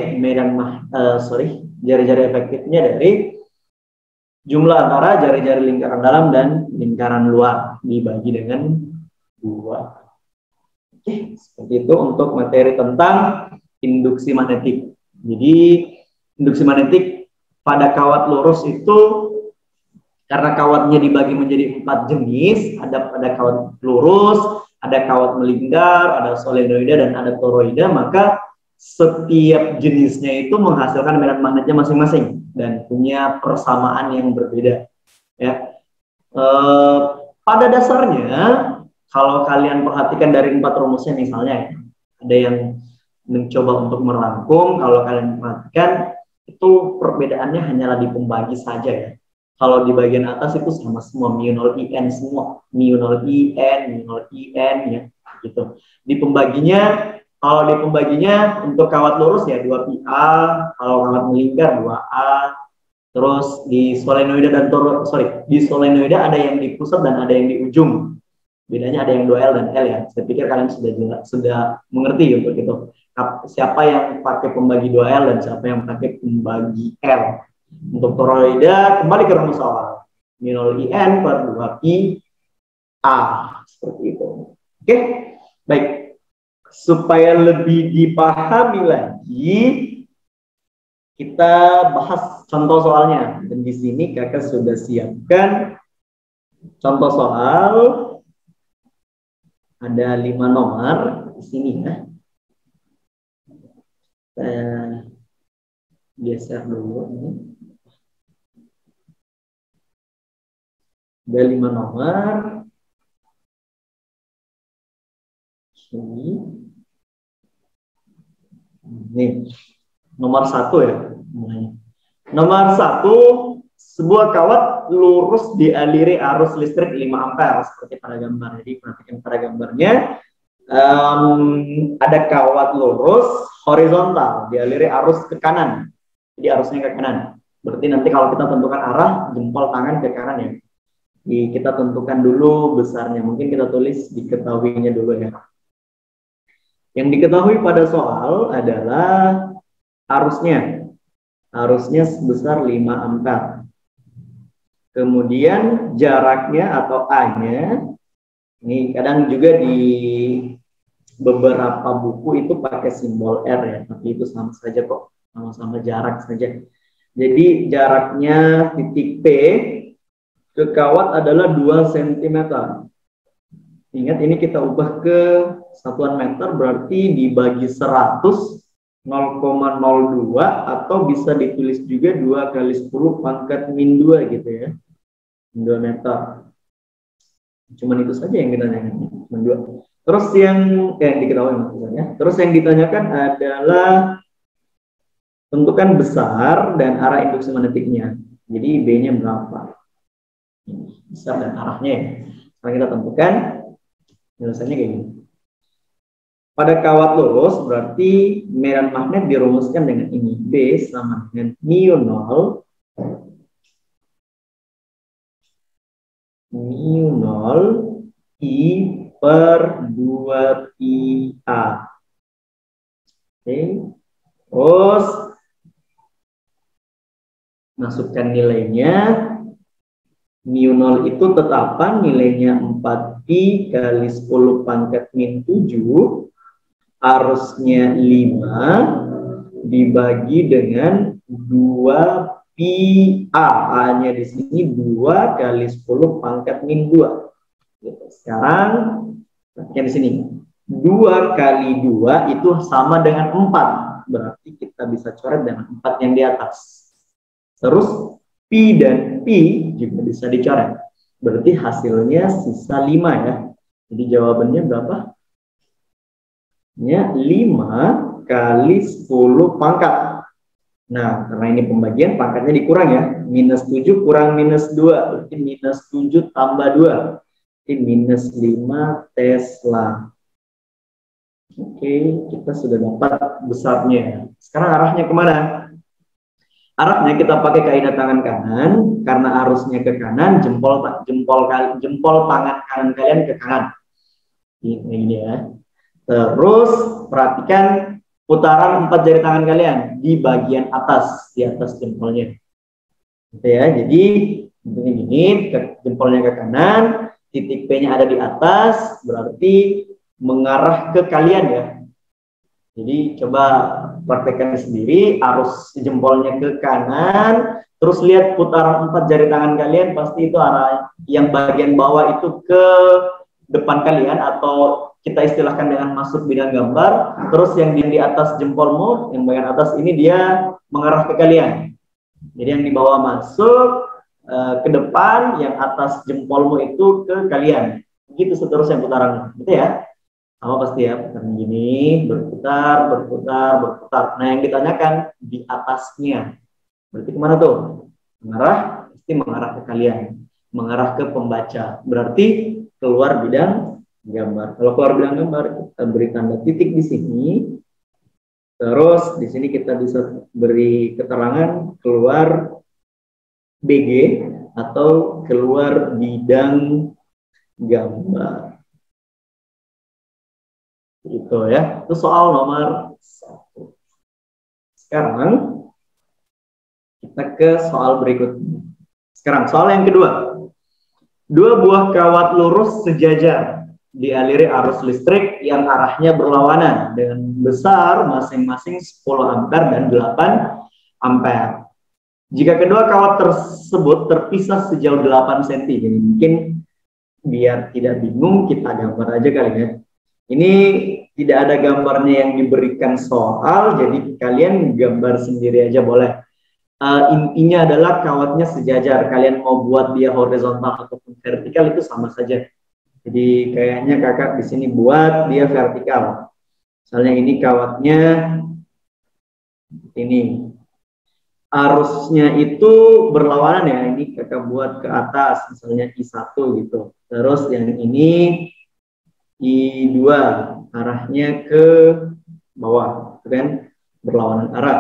jari-jari efektifnya dari jumlah antara jari-jari lingkaran dalam dan lingkaran luar dibagi dengan 2. Oke, seperti itu untuk materi tentang induksi magnetik. Jadi, induksi magnetik pada kawat lurus itu karena kawatnya dibagi menjadi 4 jenis, ada kawat lurus, ada kawat melingkar, ada solenoida, dan ada toroida, maka setiap jenisnya itu menghasilkan medan magnetnya masing-masing dan punya persamaan yang berbeda. Ya. Pada dasarnya, kalau kalian perhatikan dari 4 rumusnya misalnya, ada yang mencoba untuk merangkum, kalau kalian perhatikan, itu perbedaannya hanyalah di pembagi saja ya. Kalau di bagian atas itu sama semua, mu0 IN semua, mu0 IN, mu0 IN ya, gitu. Di pembaginya, kalau di pembaginya untuk kawat lurus ya 2PA, kalau kawat melingkar 2A, terus di solenoida di solenoida ada yang di pusat dan ada yang di ujung. Bedanya ada yang 2L dan L ya. Saya pikir kalian sudah mengerti untuk itu. Siapa yang pakai pembagi 2L dan siapa yang pakai pembagi L. Untuk toroida, kembali ke rumus awal. mu0 IN per 2pi A. Seperti itu. Oke, baik. Supaya lebih dipahami lagi, kita bahas contoh soalnya. Dan di sini kakak sudah siapkan contoh soal. Ada 5 nomor di sini ya. Saya geser dulu ini. Ada 5 nomor. Ini nomor 1 ya. Nomor 1, sebuah kawat lurus dialiri arus listrik 5 ampere seperti pada gambar. Jadi perhatikan pada gambarnya, ada kawat lurus horizontal dialiri arus ke kanan. Jadi arusnya ke kanan. Berarti nanti kalau kita tentukan arah, jempol tangan ke kanan ya. Jadi kita tentukan dulu besarnya. Mungkin kita tulis diketahuinya dulu ya. Yang diketahui pada soal adalah arusnya. Arusnya sebesar 5 ampere. Kemudian jaraknya atau A-nya, ini kadang juga di beberapa buku itu pakai simbol R ya, tapi itu sama saja kok, sama-sama jarak saja. Jadi jaraknya titik P ke kawat adalah 2 cm. Ingat ini kita ubah ke satuan meter, berarti dibagi 100, 0,02 atau bisa ditulis juga 2 kali 10 pangkat min 2 gitu ya. 2 meter. Cuman itu saja yang ditanyakan. Cuman 2. Terus yang diketahui maksudnya. Terus yang ditanyakan adalah tentukan besar dan arah induksi magnetiknya. Jadi B-nya berapa? Besar dan arahnya ya. Sekarang kita tentukan. Tulisannya kayak gini. Pada kawat lurus berarti medan magnet dirumuskan dengan ini. B sama dengan mu0 I per 2pi A. Oke. Terus masukkan nilainya. mu0 itu tetapan nilainya 4pi kali 10 pangkat min 7. Arusnya 5 dibagi dengan 2pi A. A-nya di sini 2 kali 10 pangkat min 2. Sekarang perhatikan di sini. 2 kali 2 itu sama dengan 4. Berarti kita bisa coret dengan 4 yang di atas. Terus Pi dan Pi juga bisa dicoret. Berarti hasilnya sisa 5 ya. Jadi jawabannya berapa? Ya, 5 kali 10 pangkat. Nah, karena ini pembagian, pangkatnya dikurang ya. Minus 7 kurang minus 2. Berarti minus 7 tambah 2. Berarti minus 5 Tesla. Oke, kita sudah dapat besarnya. Sekarang arahnya kemana? Arahnya kita pakai kaidah tangan kanan. Karena arusnya ke kanan, jempol tangan kanan kalian ke kanan. Ini ya. Terus perhatikan putaran 4 jari tangan kalian di bagian atas, di atas jempolnya. Gitu ya. Jadi begini, jempolnya ke kanan, titik P-nya ada di atas, berarti mengarah ke kalian ya. Jadi coba praktekkan sendiri, arus jempolnya ke kanan, terus lihat putaran 4 jari tangan kalian, pasti itu arah yang bagian bawah itu ke depan kalian, atau kita istilahkan dengan masuk bidang gambar. Terus yang di atas jempolmu, yang bagian atas ini dia mengarah ke kalian. Jadi yang di bawah masuk ke depan, yang atas jempolmu itu ke kalian. Begitu seterusnya putarannya, gitu ya. Sama pasti ya, putaran gini, berputar, berputar, berputar. Nah yang ditanyakan di atasnya, berarti kemana tuh? Mengarah, pasti mengarah ke kalian, mengarah ke pembaca. Berarti keluar bidang gambar. Kalau keluar bidang gambar, kita beri tanda titik di sini. Terus di sini kita bisa beri keterangan keluar BG atau keluar bidang gambar. Itu ya. Itu soal nomor 1. Sekarang kita ke soal berikutnya. Sekarang soal yang kedua. 2 buah kawat lurus sejajar dialiri arus listrik yang arahnya berlawanan dengan besar masing-masing 10 ampere dan 8 ampere. Jika kedua kawat tersebut terpisah sejauh 8 cm, jadi mungkin biar tidak bingung kita gambar aja kali ya. Ini tidak ada gambarnya yang diberikan soal, jadi kalian gambar sendiri aja boleh. Intinya adalah kawatnya sejajar. Kalian mau buat dia horizontal ataupun vertikal itu sama saja. Jadi kayaknya kakak di sini buat dia vertikal. Misalnya ini kawatnya ini. Arusnya itu berlawanan ya. Ini kakak buat ke atas, misalnya I1 gitu. Terus yang ini I2, arahnya ke bawah, kan? Berlawanan arah.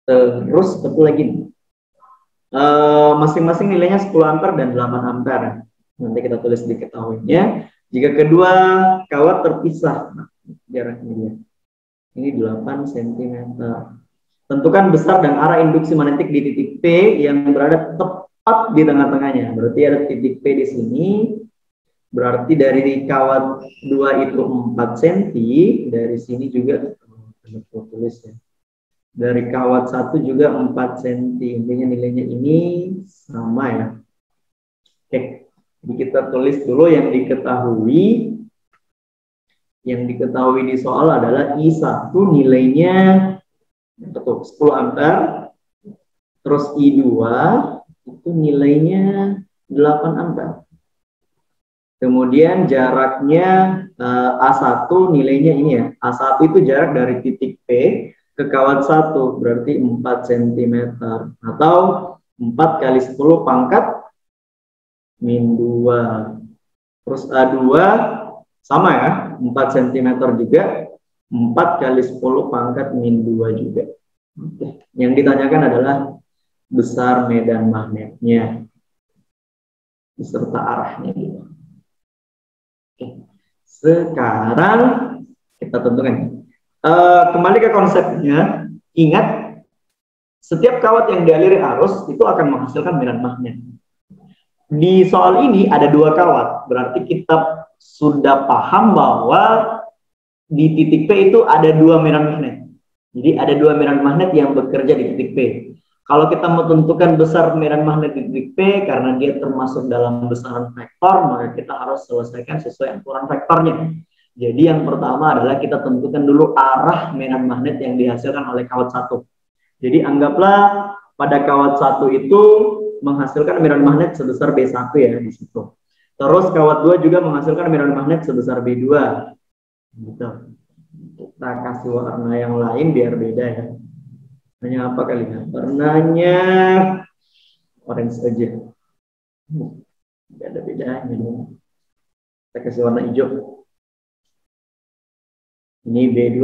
Terus satu lagi. Masing-masing nilainya 10 ampere dan 8 ampere. Nanti kita tulis diketahuinya. Jika kedua kawat terpisah, nah, jaraknya dia. Ini 8 cm. Tentukan besar dan arah induksi magnetik di titik P yang berada tepat di tengah-tengahnya. Berarti ada titik P di sini. Berarti dari kawat 2 itu 4 cm. Dari sini juga, tulis ya. Dari kawat 1 juga 4 cm. Intinya nilainya ini sama ya. Oke. Jadi kita tulis dulu yang diketahui. Yang diketahui di soal adalah I1 nilainya 10 ampere. Terus I2 itu nilainya 8 ampere. Kemudian jaraknya A1 nilainya ini ya. A1 itu jarak dari titik P ke kawat 1, berarti 4 cm. Atau 4 kali 10 pangkat min 2. Terus A2 sama ya, 4 cm juga. 4 kali 10 pangkat min 2 juga. Oke. Yang ditanyakan adalah besar medan magnetnya beserta arahnya. Oke. Sekarang kita tentukan. Kembali ke konsepnya. Ingat, setiap kawat yang dialiri arus itu akan menghasilkan medan magnet. Di soal ini ada 2 kawat. Berarti kita sudah paham bahwa di titik P itu ada 2 medan magnet. Jadi ada 2 medan magnet yang bekerja di titik P. Kalau kita mau tentukan besar medan magnet di titik P, karena dia termasuk dalam besaran vektor, maka kita harus selesaikan sesuai aturan vektornya. Jadi yang pertama adalah kita tentukan dulu arah medan magnet yang dihasilkan oleh kawat satu. Jadi anggaplah pada kawat satu itu menghasilkan medan magnet sebesar B1 ya di situ. Terus kawat 2 juga menghasilkan medan magnet sebesar B2. Gitu. Kita kasih warna yang lain biar beda ya. Warnanya apa kali ya? Warnanya orange aja. Gak ada bedanya. Kita kasih warna hijau. Ini B2.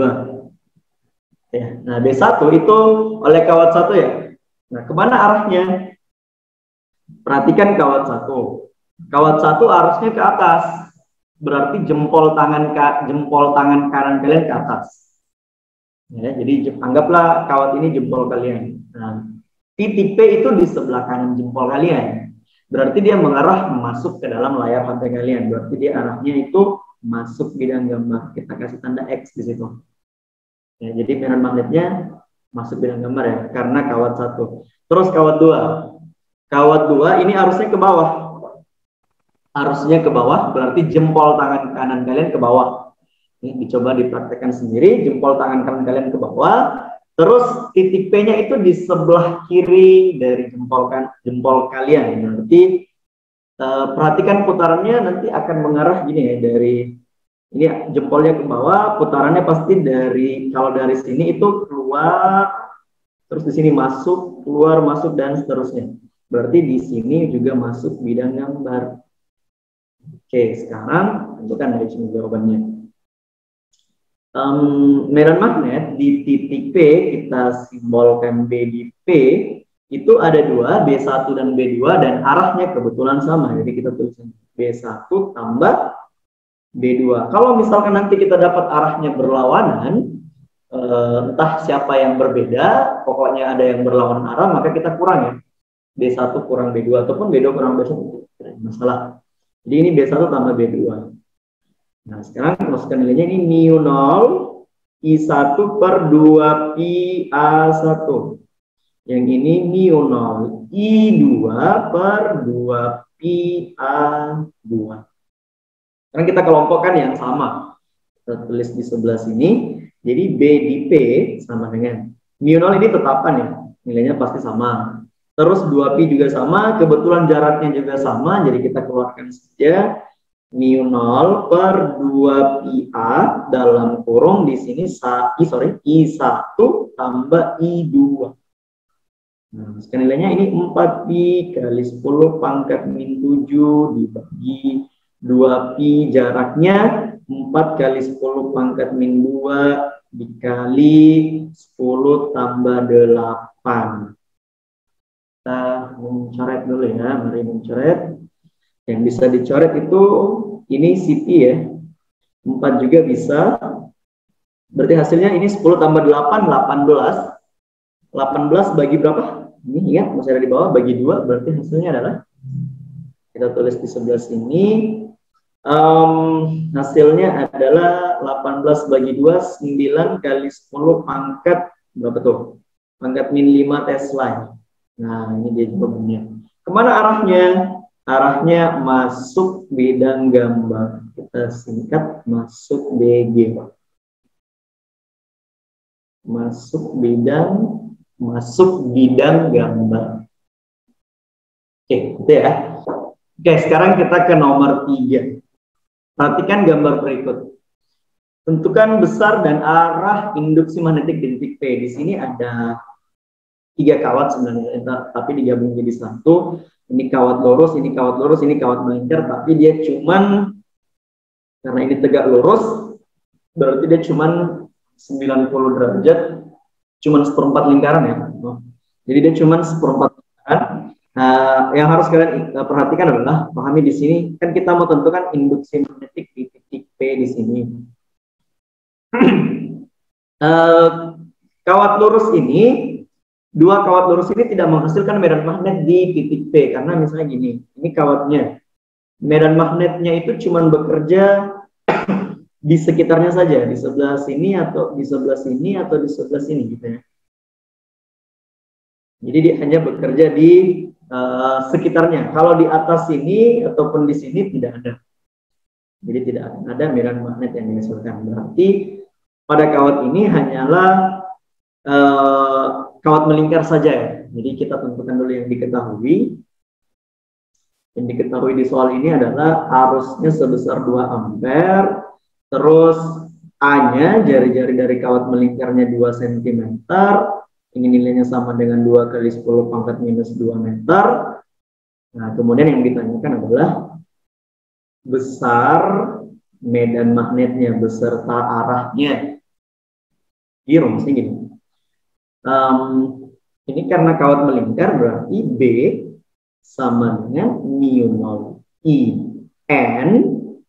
Ya. Nah, B1 itu oleh kawat 1 ya. Nah, kemana arahnya? Perhatikan kawat 1. Kawat 1 arusnya ke atas. Berarti jempol tangan kanan kalian ke atas. Ya, jadi anggaplah kawat ini jempol kalian. Nah, titik P itu di sebelah kanan jempol kalian. Berarti dia mengarah masuk ke dalam layar HP kalian. Berarti dia arahnya itu masuk bidang gambar. Kita kasih tanda X di situ. Ya, jadi medan magnetnya masuk bidang gambar ya, karena kawat 1. Terus kawat 2. Kawat 2 ini arusnya ke bawah. Arusnya ke bawah berarti jempol tangan kanan kalian ke bawah. Ini dicoba dipraktekkan sendiri, jempol tangan kanan kalian ke bawah, terus titik P-nya itu di sebelah kiri dari jempol kalian. Berarti perhatikan putarannya nanti akan mengarah gini ya, dari ini jempolnya ke bawah, putarannya pasti dari, kalau dari sini itu keluar, terus di sini masuk, keluar, masuk, dan seterusnya. Berarti di sini juga masuk bidang gambar. Oke, sekarang tentukan dari sini jawabannya. Medan magnet di titik P kita simbolkan B di P itu ada 2, B1 dan B2, dan arahnya kebetulan sama. Jadi kita tuliskan B1 tambah B2. Kalau misalkan nanti kita dapat arahnya berlawanan, entah siapa yang berbeda, pokoknya ada yang berlawanan arah, maka kita kurang ya. B1 kurang B2 ataupun B2 kurang B1, tidak masalah. Jadi ini B1 tambah B2. Nah, sekarang masukkan nilainya ini mu 0 I1 per 2 pi A1. Yang ini mu 0 I2 per 2 pi A2. Sekarang kita kelompokkan yang sama. Kita tulis di sebelah sini. Jadi B di P sama dengan mu 0 ini tetapan ya. Nilainya pasti sama. Terus 2pi juga sama, kebetulan jaraknya juga sama, jadi kita keluarkan saja mu 0 per 2pi A dalam kurung di sini I1 tambah I2. Nah, sekarang nilainya ini 4pi kali 10 pangkat min 7 dibagi 2pi, jaraknya 4 kali 10 pangkat min 2 dikali 10 tambah 8. Kita mencoret dulu ya, mari mencoret. Yang bisa dicoret itu ini CP ya, 4 juga bisa. Berarti hasilnya ini 10 tambah 8, 18. 18 bagi berapa? Ini ingat masih ada di bawah, bagi 2, berarti hasilnya adalah, kita tulis di sebelah sini, hasilnya adalah 18 bagi 2, 9 kali 10 pangkat, berapa tuh? Pangkat min 5 Tesla. Nah, ini dia jawabannya. Kemana arahnya? Arahnya masuk bidang gambar. Kita singkat masuk BG. Masuk bidang gambar. Oke, gitu ya. Oke, sekarang kita ke nomor 3. Perhatikan gambar berikut. Tentukan besar dan arah induksi magnetik di titik P. Di sini ada 3 kawat sebenarnya, tapi digabung jadi satu. Ini kawat lurus, ini kawat lurus, ini kawat melingkar, tapi dia cuman, karena ini tegak lurus, berarti dia cuman 90 derajat, cuman seperempat lingkaran ya. Jadi dia cuman seperempat lingkaran. Nah, yang harus kalian perhatikan adalah, pahami di sini, kan kita mau tentukan induksi magnetik di titik P di sini. Kawat lurus ini, 2 kawat lurus ini tidak menghasilkan medan magnet di titik P, karena misalnya gini, ini kawatnya, medan magnetnya itu cuma bekerja di sekitarnya saja, di sebelah sini atau di sebelah sini atau di sebelah sini gitu ya. Jadi dia hanya bekerja di sekitarnya. Kalau di atas sini ataupun di sini tidak ada. Jadi tidak akan ada medan magnet yang dihasilkan. Berarti pada kawat ini hanyalah kawat melingkar saja ya. Jadi kita tentukan dulu yang diketahui. Yang diketahui di soal ini adalah arusnya sebesar 2 ampere, terus A-nya jari-jari dari kawat melingkarnya 2 cm, ini nilainya sama dengan 2 kali 10 pangkat minus 2 meter. Nah, kemudian yang ditanyakan adalah besar medan magnetnya beserta arahnya. Jadi rumusnya gini. Ini karena kawat melingkar berarti B sama dengan mu 0 I N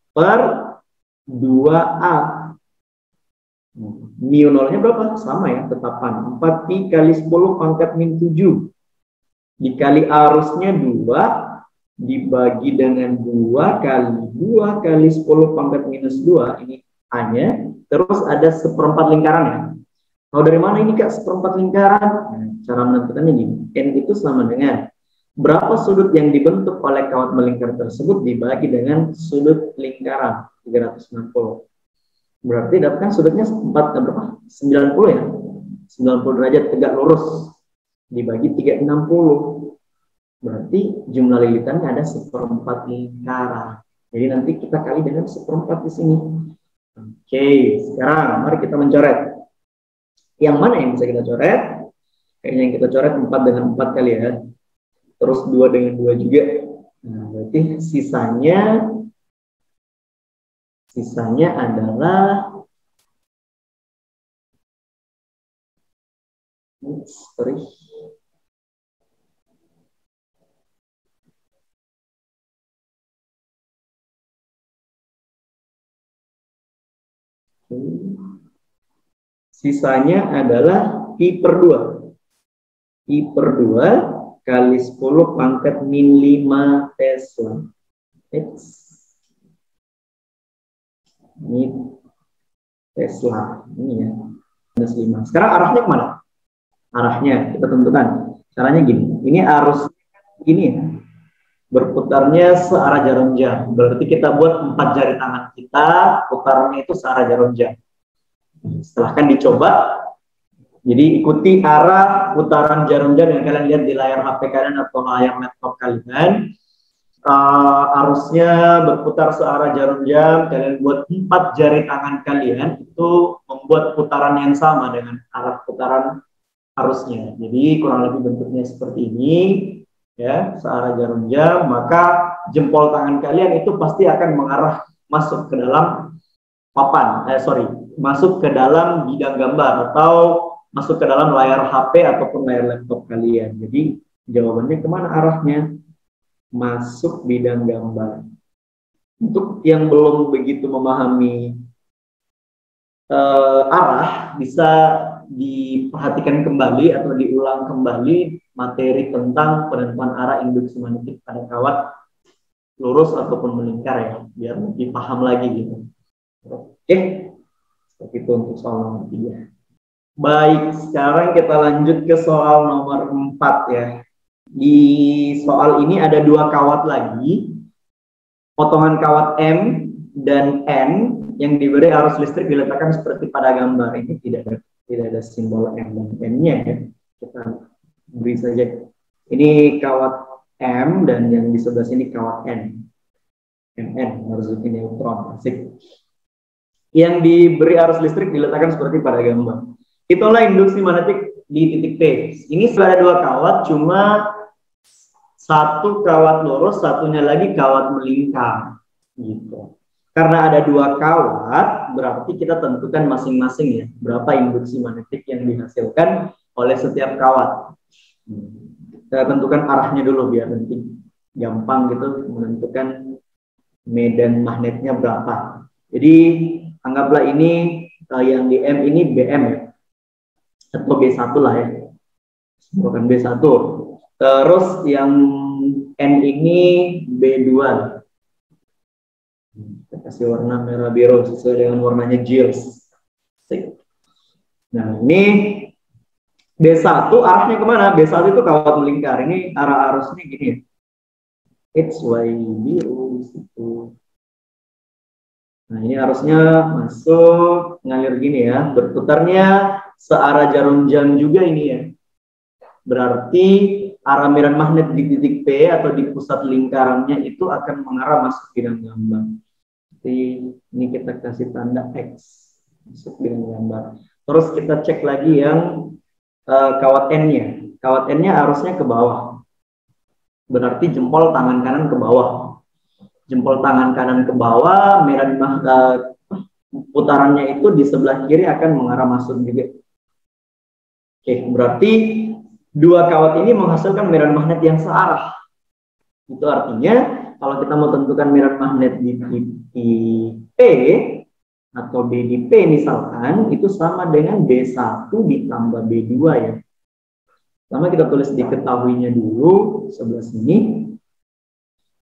per 2A. Mu 0-nya berapa? Sama ya, tetapan 4 pi kali 10 pangkat min 7 dikali arusnya 2 dibagi dengan 2 kali 10 pangkat minus 2, ini A-nya, terus ada seperempat lingkaran ya. Tahu dari mana ini Kak seperempat lingkaran? Nah, cara menentukannya gini, N itu sama dengan berapa sudut yang dibentuk oleh kawat melingkar tersebut dibagi dengan sudut lingkaran 360. Berarti dapatkan sudutnya 90 ya. 90 derajat tegak lurus dibagi 360. Berarti jumlah lilitannya ada seperempat lingkaran. Jadi nanti kita kali dengan seperempat di sini. Oke, sekarang mari kita mencoret. Yang mana yang bisa kita coret? Kayaknya yang kita coret 4 dengan 4 kali ya. Terus 2 dengan 2 juga. Nah, berarti sisanya adalah sisanya adalah I per 2. I per 2 kali 10 pangkat min 5 Tesla. Ini Tesla. Ini ya. Minus 5. Sekarang arahnya kemana? Arahnya kita tentukan. Caranya gini. Ini arus ini ya. Berputarnya searah jarum jam. Berarti kita buat 4 jari tangan kita, putarannya itu searah jarum jam. Silahkan dicoba. Jadi ikuti arah putaran jarum jam yang kalian lihat di layar HP kalian atau layar laptop kalian. Arusnya berputar searah jarum jam, kalian buat 4 jari tangan kalian itu membuat putaran yang sama dengan arah putaran arusnya. Jadi kurang lebih bentuknya seperti ini ya, searah jarum jam, maka jempol tangan kalian itu pasti akan mengarah masuk ke dalam masuk ke dalam bidang gambar atau masuk ke dalam layar HP ataupun layar laptop kalian. Jadi jawabannya kemana arahnya? Masuk bidang gambar. Untuk yang belum begitu memahami arah, bisa diperhatikan kembali atau diulang kembali materi tentang penentuan arah induksi magnetik pada kawat lurus ataupun melingkar ya, biar lebih paham lagi gitu. Oke, seperti itu untuk soal nomor 3. Baik, sekarang kita lanjut ke soal nomor 4 ya. Di soal ini ada 2 kawat lagi, potongan kawat M dan N yang diberi arus listrik diletakkan seperti pada gambar. Ini tidak ada simbol M dan N-nya ya. Kita beri saja. Ini kawat M dan yang di sebelah sini kawat N. MN harus ini neutron. Asik. Yang diberi arus listrik diletakkan seperti pada gambar. Itulah induksi magnetik di titik P. Ini sudah ada 2 kawat, cuma satu kawat lurus, satunya lagi kawat melingkar, gitu. Karena ada 2 kawat, berarti kita tentukan masing-masing ya, berapa induksi magnetik yang dihasilkan oleh setiap kawat. Kita tentukan arahnya dulu biar nanti gampang gitu menentukan medan magnetnya berapa. Jadi anggaplah ini yang di M ini BM ya, atau B1 lah ya, bukan B1. Terus yang N ini B2. Kita kasih warna merah biru sesuai dengan warnanya Giles. Nah ini B1 arahnya kemana? B1 itu kawat melingkar. Ini arah arusnya gini ya. X, Y biru situ. Nah, ini arusnya masuk ngalir gini ya. Berputarnya searah jarum jam juga ini ya. Berarti arah medan magnet di titik P atau di pusat lingkarannya itu akan mengarah masuk bidang gambar. Jadi ini kita kasih tanda X masuk bidang gambar. Terus kita cek lagi yang kawat N-nya. Kawat N-nya arusnya ke bawah. Berarti jempol tangan kanan ke bawah. Jempol tangan kanan ke bawah, medan putarannya itu di sebelah kiri akan mengarah masuk juga. Oke, berarti dua kawat ini menghasilkan medan magnet yang searah. Itu artinya kalau kita mau tentukan medan magnet di titik P atau B di P misalkan, itu sama dengan B1 ditambah B2 ya. Pertama kita tulis diketahuinya dulu sebelah sini.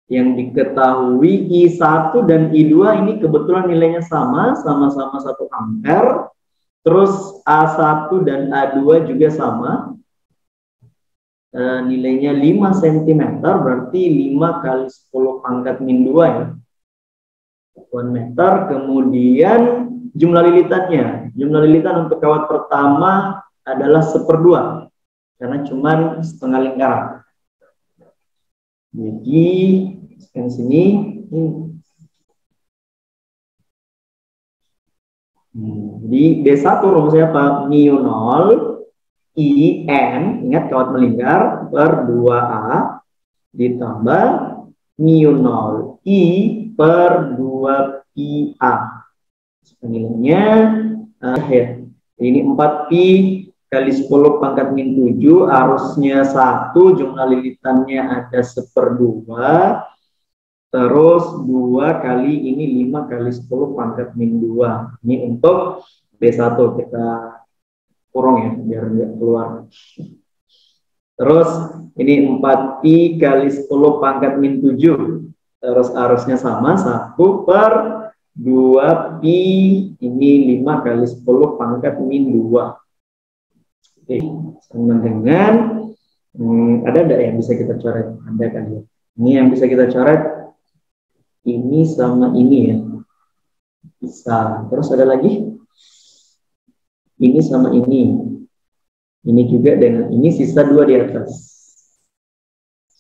Yang diketahui I1 dan I2 ini kebetulan nilainya sama-sama 1 ampere. Terus A1 dan A2 juga sama. Nilainya 5 cm, berarti 5 kali 10 pangkat min 2 ya. 1 meter. Kemudian jumlah lilitannya. Jumlah lilitan untuk kawat pertama adalah 1/2. Karena cuma setengah lingkaran. Jadi sekarang sini jadi B1 rumusnya apa? Mu0 IN, ingat kawat melingkar, per 2A ditambah mu0 I per 2PA. Nilainya ya. Ini 4Pi kali 10 pangkat min 7, arusnya 1, jumlah lilitannya ada 1/2, terus 2 kali ini 5 kali 10 pangkat min 2. Ini untuk B1 kita kurung ya, biar nggak keluar. Terus ini 4Pi kali 10 pangkat min 7, terus arusnya sama, 1/2Pi, ini 5 kali 10 pangkat min 2. Oke, sama dengan ada enggak yang bisa kita coret? Ada kan ya? Ini yang bisa kita coret, ini sama ini ya, bisa. Terus ada lagi, ini sama ini juga dengan ini, sisa 2 di atas,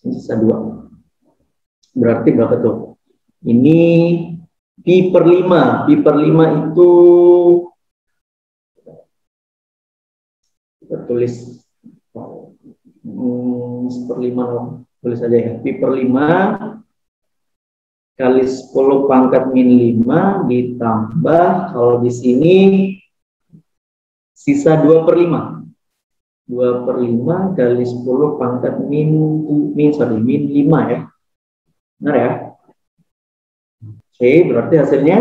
sisa 2. Berarti berapa tuh? Ini Pi per 5. Pi per 5 itu kita tulis 1/5, tulis aja ya. Pi per 5 kali 10 pangkat min 5 ditambah, kalau di sini sisa 2/5. 2/5 kali 10 pangkat min 5 ya. Benar ya? Oke, berarti hasilnya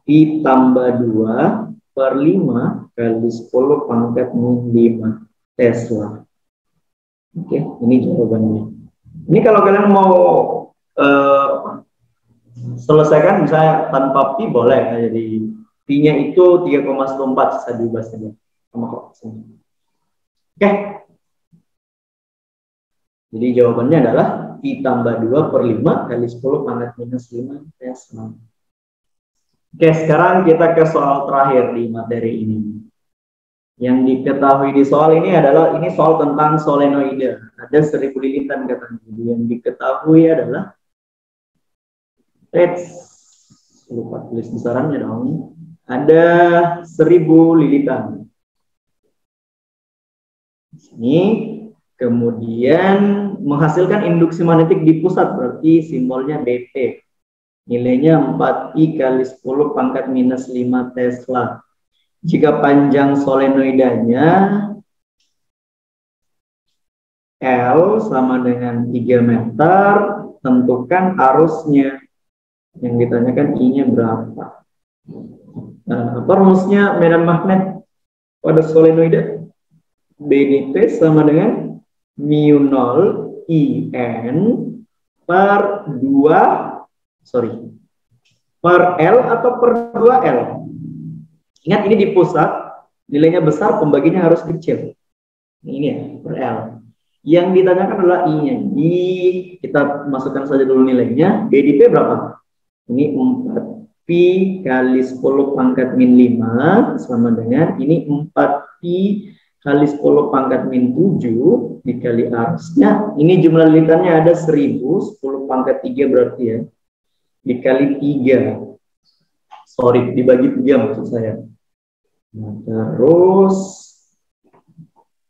Pi tambah 2/5 kali 10 pangkat min 5 Tesla. Oke, ini jawabannya. Ini kalau kalian mau selesaikan misalnya tanpa Pi boleh ya. Jadi Pi-nya itu 3,14, bisa diubah saja sama kok. Oke. Jadi jawabannya adalah Pi tambah 2/5 kali 10 pangkat minus 5 Tesla. Oke, sekarang kita ke soal terakhir di materi ini. Yang diketahui di soal ini adalah, ini soal tentang solenoide. Ada 1000 lilitan katanya. Jadi yang diketahui adalah, lupa tulis besarannya dong. Ada 1000 lilitan. Ini kemudian menghasilkan induksi magnetik di pusat, berarti simbolnya BP. Nilainya 4Pi kali 10 pangkat minus 5 Tesla. Jika panjang solenoidanya L sama dengan 3 meter, tentukan arusnya. Yang ditanyakan I-nya berapa. Nah, apa rumusnya medan magnet pada solenoide? B di P sama dengan mu0 IN per 2, per L atau per 2L. Ingat ini di pusat, nilainya besar, pembaginya harus kecil. Ini ya, per L. Yang ditanyakan adalah I-nya. I, kita masukkan saja dulu nilainya. B di P berapa? Ini 4Pi kali 10 pangkat min 5 sama dengan ini 4Pi kali 10 pangkat min 7 dikali arusnya. Ini jumlah liternya ada 1000, 10 pangkat 3 berarti ya. Dikali 3. Sorry, dibagi 3 maksud saya. Nah, terus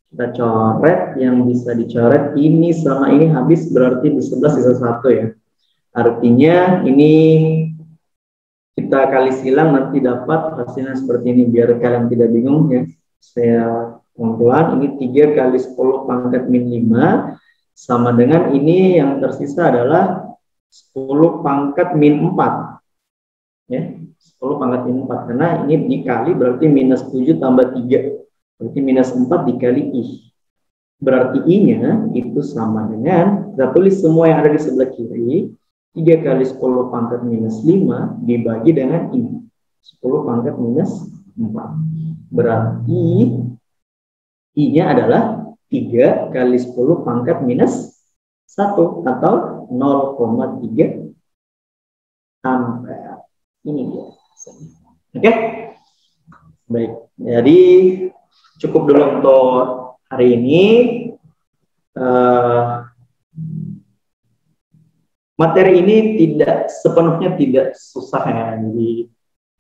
kita coret, yang bisa dicoret ini sama ini habis, berarti di 11 sisa 1 ya. Artinya ini kita kali silang nanti dapat hasilnya seperti ini, biar kalian tidak bingung ya. Saya pelan-pelan, ini 3 kali 10 pangkat min 5 sama dengan ini yang tersisa adalah 10 pangkat min 4 ya, 10 pangkat min 4 karena ini dikali berarti minus 7 tambah 3 berarti minus 4 dikali I, berarti I-nya itu sama dengan, kita tulis semua yang ada di sebelah kiri, 3 kali 10 pangkat minus 5 dibagi dengan I, 10 pangkat minus 4. Berarti I-nya adalah 3 kali 10 pangkat minus 1 atau 0,3 ampere. Ini dia. Oke? Baik. Jadi cukup dulu untuk hari ini. Materi ini tidak sepenuhnya tidak susah ya, jadi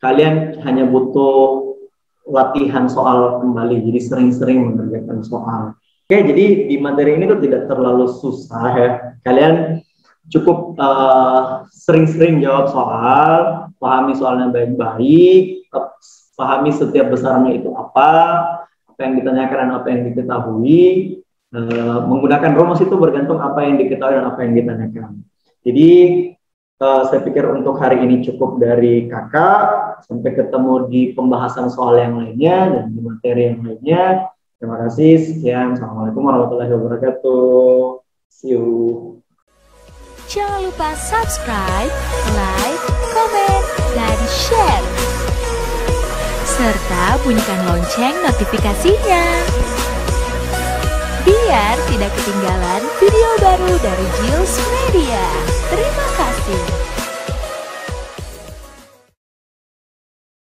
kalian hanya butuh latihan soal kembali, jadi sering-sering mengerjakan soal. Oke, jadi di materi ini tuh tidak terlalu susah ya, kalian cukup sering-sering jawab soal, pahami soalnya baik-baik, pahami setiap besarnya itu apa yang ditanyakan dan apa yang diketahui, menggunakan rumus itu bergantung apa yang diketahui dan apa yang ditanyakan. Jadi saya pikir untuk hari ini cukup dari kakak. Sampai ketemu di pembahasan soal yang lainnya dan di materi yang lainnya. Terima kasih. Sekian. Assalamualaikum warahmatullahi wabarakatuh. See you. Jangan lupa subscribe, like, komen, dan share. Serta bunyikan lonceng notifikasinya. Biar tidak ketinggalan video baru dari Jils Media. Terima kasih.